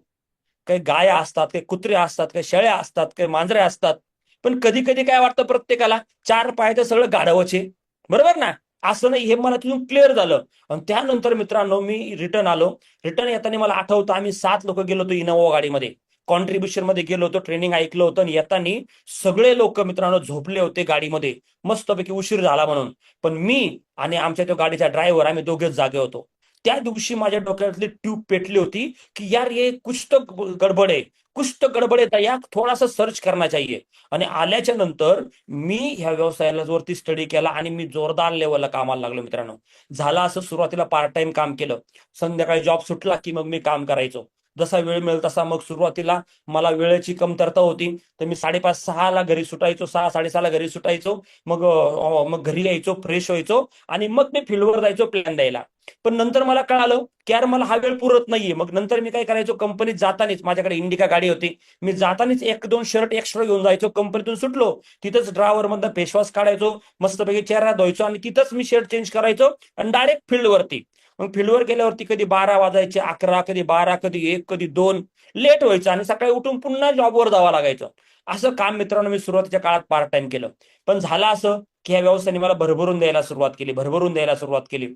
काही गाया असतात, काही कुत्रे असतात, काही शेळ्या असतात, काही मांजरे असतात. पण कधी कधी काय वाटतं प्रत्येकाला 4 पायाचं सगळं गाढवच आहे, बरोबर ना? असं नाही, हे मला तिथून क्लिअर झालं. आणि त्यानंतर मित्रांनो मी रिटर्न आलो. रिटर्न येताना मला आठवतं आम्ही 7 लोक गेलो होतो इनोव्हा गाडीमध्ये. कॉन्ट्रीब्युशन मध्ये गेलो होतो, ट्रेनिंग ऐकलं होतं. आणि येताना सगळे लोक मित्रांनो झोपले होते गाडीमध्ये, मस्तपैकी उशीर झाला म्हणून. पण मी आणि आमच्या तो गाडीचा ड्रायव्हर आम्ही दोघेच जागे होतो. त्या दिवशी माझ्या डोक्यातली ट्यूब पेटली होती की यार ये कुछ तो गडबड आहे, कुछ तो गडबड आहे, या थोडासा सर्च करना चाहिए. आणि आल्याच्या नंतर मी ह्या व्यवसायाला वरती स्टडी केला आणि मी जोरदार लेवलला कामाला लागलो. मित्रांनो, झालं असं, सुरुवातीला पार्ट टाइम काम केलं, संध्याकाळी जॉब सुटला की मग मी काम करायचो. जसा वेळ मिळेल तसा. मग सुरुवातीला मला वेळेची कमतरता होती, तर मी 5:30-6 ला घरी सुटायचो, 6-6:30 ला घरी सुटायचो. मग घरी यायचो, फ्रेश व्हायचो आणि मग मी फील्डवर जायचो प्लॅन द्यायला. पण नंतर मला कळालं की यार मला हा वेळ पुरत नाहीये. मग नंतर मी काय करायचो, कंपनीत जातानीच माझ्याकडे इंडिका गाडी होती, मी जातानीच 1-2 शर्ट एक्स्ट्रा घेऊन जायचो. कंपनीतून सुटलो तिथंच ड्रायव्हर मधनं फेसवॉश काढायचो, मस्तपैकी चेहरा धुवायचो आणि तिथंच मी शर्ट चेंज करायचो आणि डायरेक्ट फील्डवरती. मग फील्डवर गेल्यावरती कधी 12 वाजायचे, 11, कधी 12, कधी 1, कधी 2 लेट व्हायचं आणि सकाळी उठून पुन्हा जॉबवर जावं लागायचं. असं काम मित्रांनो मी सुरुवातीच्या काळात पार्ट टाइम केलं. पण झालं असं की ह्या व्यवसायाने मला भरभरून द्यायला सुरुवात केली.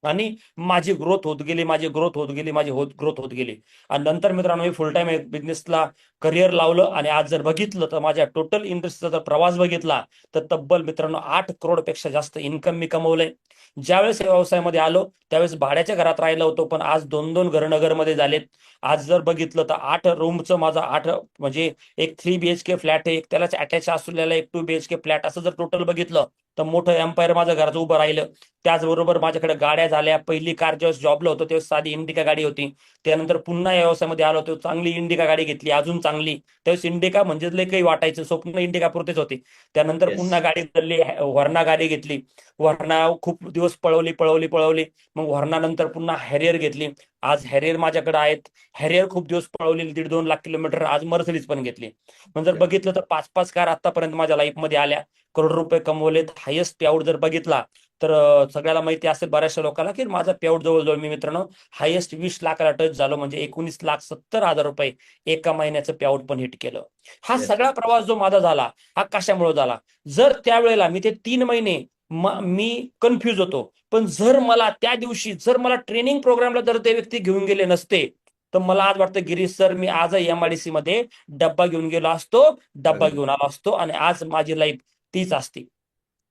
आणि माझी ग्रोथ होत गेली, माझी ग्रोथ होत गेली, माझी ग्रोथ होत गेली. आणि नंतर मित्रांनो मी फुल टाइम बिझनेसला करिअर लावलं आणि आज जर बघितलं तर माझ्या टोटल इंडस्ट्रीचा जर प्रवास बघितला तर तब्बल मित्रांनो 8 करोडपेक्षा जास्त इन्कम मी कमवलंय. ज्यावेळेस या व्यवसायामध्ये आलो त्यावेळेस भाड्याच्या घरात राहिलो होतो, पण आज 2-2 घर नगरमध्ये झालेत. आज जर बघितलं तर 8 रूमचं माझं 8 म्हणजे एक 3 BHK फ्लॅट आहे, एक त्यालाच अटॅच असलेला एक 2 BHK फ्लॅट, असं जर टोटल बघितलं तर मोठं एम्पायर माझं घराचं उभं राहिलं. त्याचबरोबर माझ्याकडे गाड्या झाल्या. पहिली कार ज्यावेळेस जॉबला होतो त्यावेळेस साधी इंडिका गाडी होती. त्यानंतर पुन्हा या व्यवसायामध्ये आलो होतो, चांगली इंडिका गाडी घेतली, अजून चांगली. त्यावेळेस इंडिका म्हणजे लय काही वाटायचं, स्वप्न इंडिका पुरतेच होते. त्यानंतर येस. पुन्हा गाडी बदलली, व्हर्ना गाडी घेतली. व्हर्ना खूप दिवस पळवली. मग व्हर्ना नंतर पुन्हा हॅरियर घेतली. आज हॅरियर माझ्याकडे आहेत. हॅरियर खूप दिवस पळवली, 1.5-2 लाख किलोमीटर. आज मर्सिडीज पण घेतली. पण जर बघितलं तर 5-5 कार आतापर्यंत माझ्या लाईफमध्ये आल्या, करोड रुपये कमवलेत. हायेस्ट पेआउट जर बघितला तर सगळ्याला माहिती असेल बऱ्याचशा लोकांना की माझा पेआउट जवळजवळ मी मित्रांनो हायेस्ट 20 लाखाला टच झालो, म्हणजे 19,70,000 रुपये एका महिन्याचं पेआउट पण हिट केलं. हा Yes. सगळा प्रवास जो माझा झाला हा कशामुळे झाला? जर त्यावेळेला मी ते 3 महिने मी कन्फ्यूज होतो, पण जर मला त्या दिवशी जर मला ट्रेनिंग प्रोग्रामला जर ते व्यक्ती घेऊन गेले नसते तर मला आज वाटतं गिरीश सर मी आजही MIDC मध्ये डब्बा घेऊन गेलो असतो, डब्बा अगदी. घेऊन आलो असतो आणि आज माझी लाईफ तीच असती.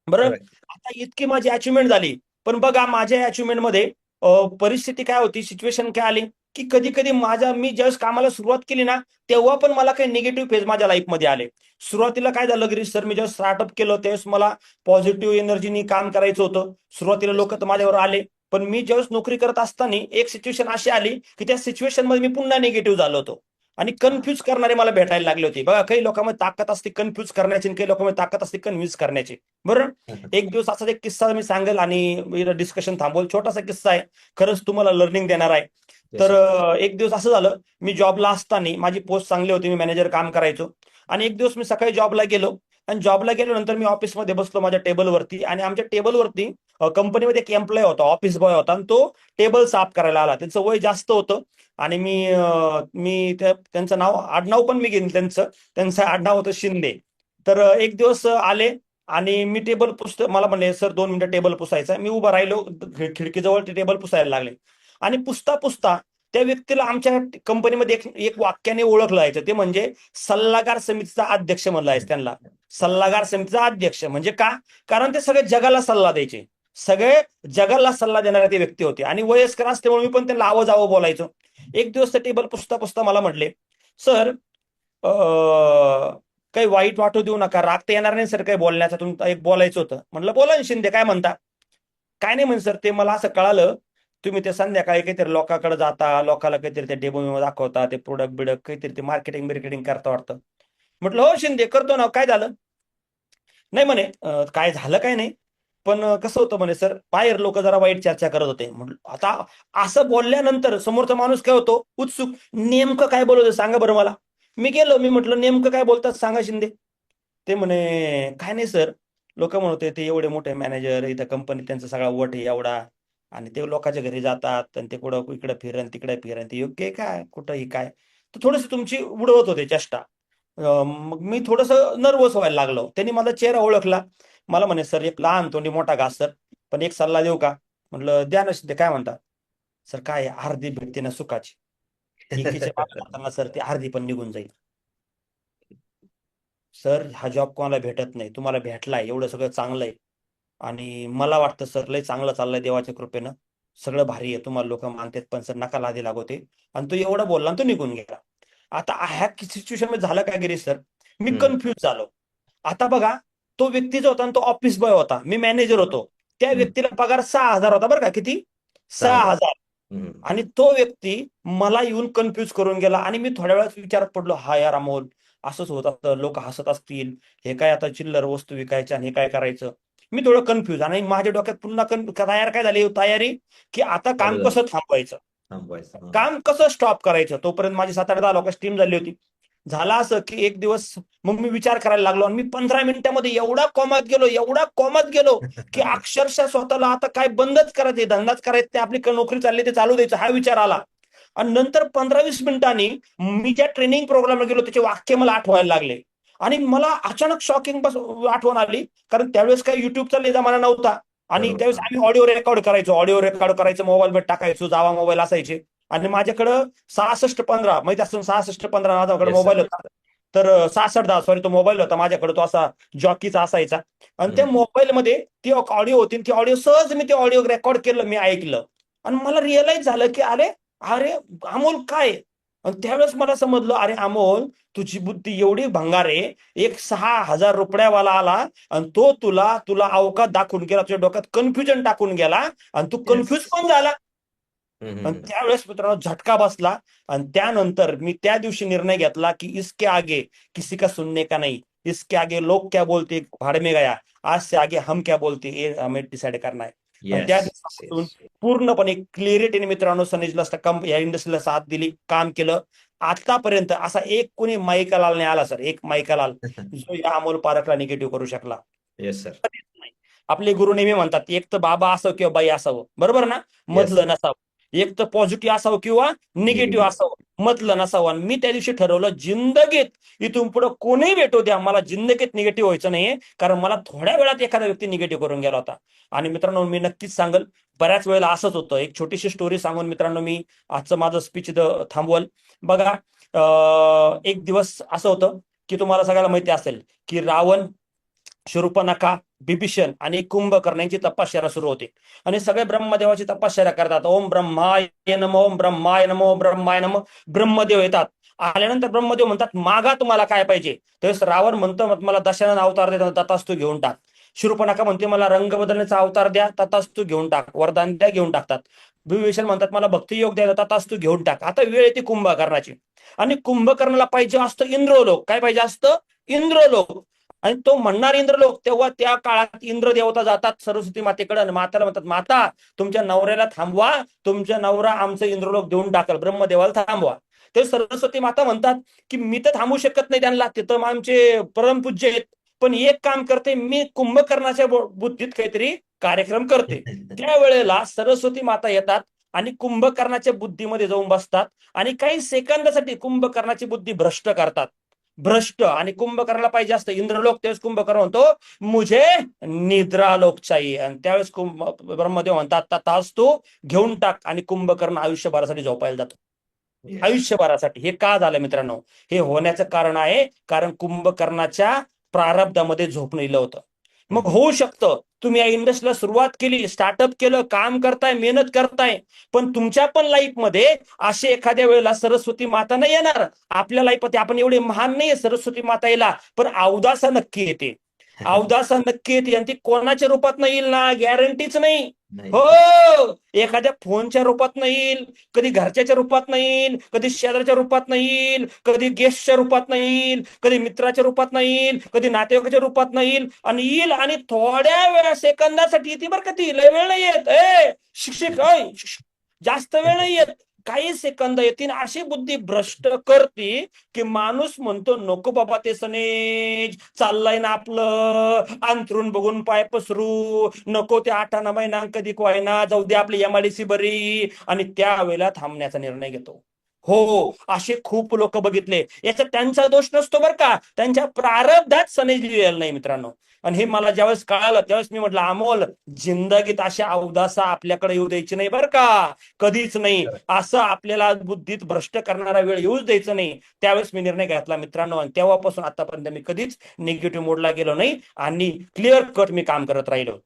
बरं, Correct. आता इतकी माझी अचिव्हमेंट झाली, पण बघा माझ्या अचिव्हमेंट मध्ये परिस्थिती काय होती, सिच्युएशन काय आली की कधी कधी मी ज्यावेळेस कामाला सुरुवात केली ना तेव्हा पण मला काही निगेटिव्ह फेज माझ्या लाईफमध्ये आले. सुरुवातीला काय झालं गिरीश सर, मी जेव्हा स्टार्टअप केलं त्यावेळेस मला पॉझिटिव्ह एनर्जीनी काम करायचं होतं. सुरुवातीला लोक तर माझ्यावर आले, पण मी ज्यावेळेस नोकरी करत असताना एक सिच्युएशन अशी आली की त्या सिच्युएशन मध्ये मी पुन्हा निगेटिव्ह झालो होतो आणि कन्फ्यूज करणारे मला भेटायला लागले होते. बघा, काही लोकांमध्ये ताकद असते कन्फ्यूज करण्याची आणि काही लोकांमध्ये ताकद असते कन्व्हिन्स करण्याची. बरोबर, एक दिवस असाच एक किस्सा मी सांगेल आणि डिस्कशन थांबवल. छोटासा किस्सा आहे, खरंच तुम्हाला लर्निंग देणार आहे. तर एक दिवस असं झालं, मी जॉबला असताना माझी पोस्ट चांगली होती, मी मॅनेजर काम करायचो. आणि एक दिवस मी सकाळी जॉबला गेलो आणि जॉबला गेल्यानंतर मी ऑफिसमध्ये बसलो माझ्या टेबलवरती आणि आमच्या टेबलवरती कंपनीमध्ये एक एम्प्लॉय होता, ऑफिस बॉय होता आणि तो टेबल साफ करायला आला. त्यांचं वय जास्त होतं आणि मी त्यांचं नाव आडनाव पण मी घेईन, त्यांचं आडनाव होतं शिंदे. तर एक दिवस आले आणि मी टेबल पुसतो, मला म्हणले सर 2 मिनिटं टेबल पुसायचं. मी उभा राहिलो खिडकीजवळ, ते टेबल पुसायला लागले आणि पुसता त्या व्यक्तीला आमच्या कंपनीमध्ये एक वाक्याने ओळखलं जायचं, ते म्हणजे सल्लागार समितीचा अध्यक्ष म्हणलं जायचं त्यांना. सल्लागार समितीचा अध्यक्ष म्हणजे का? कारण ते सगळे जगाला सल्ला द्यायचे, सगळे जगाला सल्ला देणारे ते व्यक्ती होते आणि वयस्कर असल्यामुळे मी पण त्यांना आवं बोलायचो. एक दिवस ते टेबल पुसता मला म्हटले, सर काही वाईट वाटू देऊ नका, राग तर येणार नाही सर काही बोलण्याचा, तुमचं एक बोलायचं होतं. म्हटलं बोला ना शिंदे, काय म्हणता? काय नाही म्हणे सर, ते मला असं कळालं तुम्ही ते संध्याकाळी काहीतरी लोकांकडे जाता, लोकांना काहीतरी ते डेमो दाखवता, ते प्रोडक्ट काहीतरी ते मार्केटिंग करता वाटतं. म्हटलं हो शिंदे, करतो ना, काय झालं? नाही म्हणे काय झालं काय नाही, पण कसं होतं म्हणे सर, बाहेर लोक जरा वाईट चर्चा करत होते. म्हटलं आता असं बोलल्यानंतर समोरचा माणूस काय होतो उत्सुक, नेमकं काय बोलत होते सांगा बरं मला. मी म्हटलं नेमकं काय बोलतात सांगा शिंदे. ते म्हणे काय नाही सर, लोक म्हणते ते एवढे मोठे मॅनेजर इथं कंपनीत, त्यांचा सगळा वट आहे एवढा आणि ते लोकांच्या घरी जातात आणि ते कुठं इकडे फिरण तिकडे फिरण, ते योग्य आहे काय, कुठंही काय. तर थोडीशी तुमची उडवत होते चेष्टा. मग मी थोडस नर्वस व्हायला लागलो. त्यांनी माझा चेहरा ओळखला. मला म्हणे सर, एक लहान तोंडी मोठा घास सर, पण एक सल्ला देऊ का? म्हटलं द्या ना शिंदे, काय म्हणता? सर काय अर्धी भेटते ना सुखाची, एकीच्या मागे जाताना सर ती अर्धी पण निघून जाईल. सर हा जॉब कोणाला भेटत नाही, तुम्हाला भेटलाय, एवढं सगळं चांगलं आहे आणि मला वाटतं सर लय चांगलं चाललंय देवाच्या कृपेनं, सगळं भारी आहे, तुम्हाला लोक मानतात, पण सर नका लादी लागवते. आणि तो एवढं बोलला आणि तो निघून गेला. आता ह्या सिच्युएशन मध्ये झालं काय गिरीश सर, मी कन्फ्युज झालो. आता बघा, तो व्यक्ती जो होता तो ऑफिस बॉय होता, मी मॅनेजर होतो. त्या व्यक्तीला पगार 6,000 होता बरं का, किती? 6,000. आणि तो व्यक्ती मला येऊन कन्फ्युज करून गेला आणि मी थोड्या वेळात विचारात पडलो, हा यार अमोल, असंच होत असतं, लोक हसत असतील, हे काय आता चिल्लर वस्तू विकायच्या आणि हे काय करायचं. मी थोडं कन्फ्युज आणि माझ्या डोक्यात पुन्हा काय झाली तयारी की आता काम बरोबर. कसं थांबवायचं, थांबवायचं. काम कसं स्टॉप करायचं. तोपर्यंत माझी 7-8 लोकांची टीम झाली होती. झाला असं की एक दिवस मग मी विचार करायला लागलो आणि मी 15 मिनिटांमध्ये एवढा कॉमात गेलो की अक्षरशः स्वतःला आता काय बंदच करायचे, धंदाच करायचे, ते आपली नोकरी चालली ते चालू द्यायचं हा विचार आला. आणि नंतर 15-20 मिनिटांनी मी ज्या ट्रेनिंग प्रोग्रामला गेलो त्याचे वाक्य मला आठवायला लागले आणि मला अचानक शॉकिंग आठवण आली. कारण त्यावेळेस काही युट्यूबचा जमाना नव्हता आणि बरोबर. त्यावेळेस आम्ही ऑडिओ रेकॉर्ड करायचं, मोबाईलवर टाकायचो, जावा मोबाईल असायचे. आणि माझ्याकडं 6615 माहिती असून 6615 माझ्याकडे Yes, sir. मोबाईल होता. तर 6610 सॉरी तो मोबाईल होता माझ्याकडे, तो असा जॉकीचा असायचा. आणि त्या मोबाईलमध्ये ती ऑडिओ होती, ती ऑडिओ सहज मी ते ऑडिओ रेकॉर्ड केलं, मी ऐकलं. आणि मला रिअलाइज झालं की अरे अरे अमोल काय. आणि त्यावेळेस मला समजलं, अरे अमोल तुझी बुद्धी एवढी भंगार आहे, एक 6000 रुपयावाला आला आणि तो तुला अवकात दाखवून गेला, तुझ्या डोक्यात कन्फ्युजन टाकून गेला आणि तू कन्फ्युज पण झाला. आणि त्यावेळेस मित्रांनो झटका बसला. आणि त्यानंतर मी त्या दिवशी निर्णय घेतला की इसके आगे किसी का सुनने का नहीं, इसके आगे लोग क्या बोलते भाड़ में गया, आज से आगे हम क्या बोलते हे हमें डिसाइड करना आहे. आणि त्या दिवसापासून पूर्णपणे क्लिअरिटीने मित्रांनो सनेजला या इंडस्ट्रीला साथ दिली, काम केलं. आतापर्यंत असा एक कोणी माईकालाल नाही आला सर, एक माईकालाल जो या अमोल पारखला निगेटिव्ह करू शकला. Yes sir. कधीच नाही. आपले गुरु नेहमी म्हणतात एक तर बाबा असावं किंवा बाई असावं, बरोबर ना, मधलं नसावं. एक तर पॉझिटिव्ह असावं किंवा निगेटिव्ह असावं, मधलं नसावं. आणि मी त्या दिवशी ठरवलं, जिंदगीत इथून पुढे कोणीही भेटू द्या, मला जिंदगीत निगेटिव्ह व्हायचं नाहीये. कारण मला थोड्या वेळात एखादा व्यक्ती निगेटिव्ह करून गेला होता. आणि मित्रांनो मी नक्कीच सांगेल, बऱ्याच वेळेला असंच होतं. एक छोटीशी स्टोरी सांगून मित्रांनो मी आजचं माझं स्पीच इथं थांबवल. बघा एक दिवस असं होतं की तुम्हाला सगळ्याला माहिती असेल की रावण, शूर्पणखा, बिभीषण आणि कुंभकर्ण यांची तपश्चर्या सुरू होते. आणि सगळे ब्रह्मदेवाची तपश्चर्या करतात. ओम ब्रह्माय नमो, ओम ब्रह्माय नमो, ब्रह्माय नमो. ब्रह्मदेव येतात. आल्यानंतर ब्रह्मदेव म्हणतात मागा तुम्हाला काय पाहिजे. त्यावेळेस रावण म्हणतो मला दशानन अवतार देतात, तथास्तु घेऊन टाक. शूर्पणखा म्हणते मला रंग बदलण्याचा अवतार द्या, तथास्तु घेऊन टाक. वरदान द्या, घेऊन टाकतात. बिभीषण म्हणतात मला भक्तियोग द्या, तथास्तु घेऊन टाक. आता वेळ येते कुंभकर्णाची. आणि कुंभकर्णाला पाहिजे असतं इंद्रलोक. काय पाहिजे असतं? इंद्रलोक. आणि तो म्हणणार इंद्रलोक. तेव्हा त्या काळात इंद्र देवता जातात सरस्वती मातेकडे आणि माताला म्हणतात माता तुमच्या नवऱ्याला थांबवा, तुमच्या नवरा आमचं इंद्रलोक देऊन टाकल, ब्रह्मदेवाला थांबवा. ते सरस्वती माता म्हणतात की मी तर थांबू शकत नाही त्यांना, तिथं आमचे परमपूज्य आहेत. पण एक काम करते, मी कुंभकर्णाच्या बुद्धीत काहीतरी कार्यक्रम करते. त्यावेळेला सरस्वती माता येतात आणि कुंभकर्णाच्या बुद्धीमध्ये जाऊन बसतात आणि काही सेकंदासाठी कुंभकर्णाची बुद्धी भ्रष्ट करतात. भ्रष्ट. आणि कुंभकर्णाला पाहिजे असतं इंद्रलोक. त्यावेळेस कुंभकर्ण म्हणतो मुझे निद्रालोक चाहिए. आणि त्यावेळेस ब्रह्मदेव म्हणतात तथास्तु घेऊन टाक. आणि कुंभकर्ण आयुष्यभरासाठी झोपायला जातो. आयुष्यभरासाठी. हे का झालं मित्रांनो? हे होण्याचं कारण आहे कारण कुंभकर्णाच्या प्रारब्धामध्ये झोप लिहिलं होतं. मग होऊ शकतं तुम्ही या इंडस्ट्रीला सुरुवात केली, स्टार्टअप केलं, काम करताय, मेहनत करताय, पण तुमच्या पण लाईफमध्ये असे एखाद्या वेळेला सरस्वती माता नाही येणार. आपल्या लाईफमध्ये आपण एवढे महान नाहीये सरस्वती माता येईल, पण अवदासा नक्की येते. अवदासा नक्की येते. आणि ती कोणाच्या रूपात नाही येईल ना, गॅरंटीच नाही. हो, एखाद्या फोनच्या रूपात नाही येईल, कधी घरच्याच्या रूपात नाही येईल, कधी शेजारच्या रूपात नाही येईल, कधी गेस्टच्या रूपात नाही येईल, कधी मित्राच्या रूपात नाही येईल, कधी नातेवाईकाच्या रूपात नाही येईल. आणि येईल आणि थोड्या वेळा सेकंदासाठी येते बरं का, ती लय वेळ नाही येत. शिक्षक जास्त वेळ नाही येत, काही सेकंद येतील. अशी बुद्धी भ्रष्ट करते की माणूस म्हणतो नको बाबा ते सनेज, चाललंय ना आपलं अंथरून बघून पाय पसरू, नको ते 8 महिना कधी कोयना, जाऊ दे आपली एमआयडीसी बरी. आणि त्यावेळेला थांबण्याचा निर्णय घेतो. हो, असे खूप लोक बघितले. याच्यात त्यांचा दोष नसतो बरं का, त्यांच्या प्रारब्धात सनेज लिहिलेलं नाही मित्रांनो. आणि हे मला ज्यावेळेस कळालं त्यावेळेस मी म्हटलं अमोल जिंदगीत अशा अवदासा आपल्याकडे येऊ द्यायची नाही बरं का, कधीच नाही. असं आपल्याला बुद्धीत भ्रष्ट करणारा वेळ येऊच द्यायचं नाही. त्यावेळेस मी निर्णय घेतला मित्रांनो. आणि तेव्हापासून आतापर्यंत मी कधीच निगेटिव्ह मोडला गेलो नाही आणि क्लिअर कट मी काम करत राहिलो.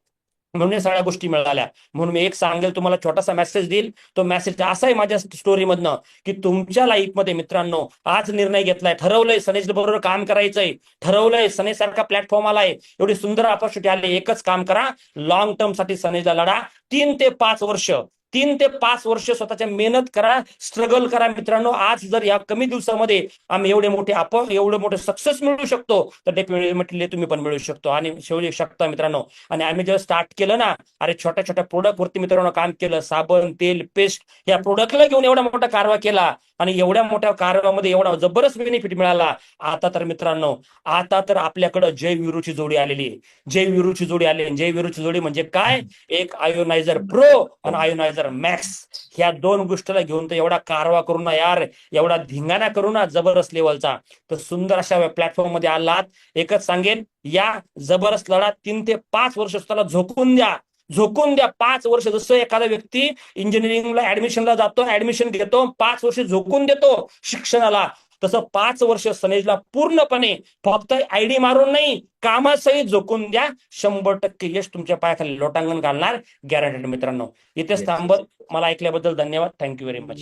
म्हणून या सगळ्या गोष्टी मिळाल्या. म्हणून मी एक सांगेल तुम्हाला, छोटासा मेसेज देईल. तो मेसेज असा आहे माझ्या स्टोरीमधनं की तुमच्या लाईफमध्ये मित्रांनो आज निर्णय घेतलाय, ठरवलंय सनेज बरोबर काम करायचंय, ठरवलंय सनेज सारखा प्लॅटफॉर्म आलाय, एवढी सुंदर ऑपॉर्च्युनिटी आली, एकच काम करा, लॉंग टर्म साठी सनेजला लढा. 3 ते 5 वर्ष 3 ते 5 वर्ष स्वतःच्या मेहनत करा, स्ट्रगल करा मित्रांनो. आज जर या कमी दिवसामध्ये आम्ही एवढे मोठे सक्सेस मिळू शकतो तर डेफिनेटली तुम्ही पण मिळू शकतो आणि शेवटी शकता मित्रांनो. आणि आम्ही जेव्हा स्टार्ट केलं ना, अरे छोट्या छोट्या प्रोडक्ट वरती मित्रांनो काम केलं, साबण, तेल, पेस्ट, या प्रोडक्टला घेऊन एवढा मोठा कारवा केला आणि एवढ्या मोठ्या कारवामध्ये एवढा जबरदस्त बेनिफिट मिळाला. आता तर मित्रांनो आपल्याकडे जय विरूची जोडी आलेली आहे. जय विरूची जोडी आली. जय विरूची जोडी म्हणजे काय, एक आयोनायझर प्रो आणि आयोनायझर मॅक्स, ह्या 2 गोष्टीला घेऊन तर एवढा कारवा करू ना यार, एवढा धिंगाणा करू ना जबरदस्त लेवलचा. तर सुंदर अशा प्लॅटफॉर्म मध्ये आलात. एकच सांगेन, या जबरदस्त लढा 3 ते 5 वर्ष स्वतःला झोकून द्या. झोकून द्या 5 वर्ष. जसं एखादा व्यक्ती इंजिनिअरिंगला ऍडमिशनला जातो, ऍडमिशन घेतो, 5 वर्ष झोकून देतो शिक्षणाला, तसं 5 वर्ष सनेजला पूर्णपणे फक्त आयडी मारून नाही, कामासहित झोकून द्या. 100% यश तुमच्या पायाखाली लोटांगण घालणार, गॅरंटेड मित्रांनो. इथेच Yes. थांबत. मला ऐकल्याबद्दल धन्यवाद. Thank you very much.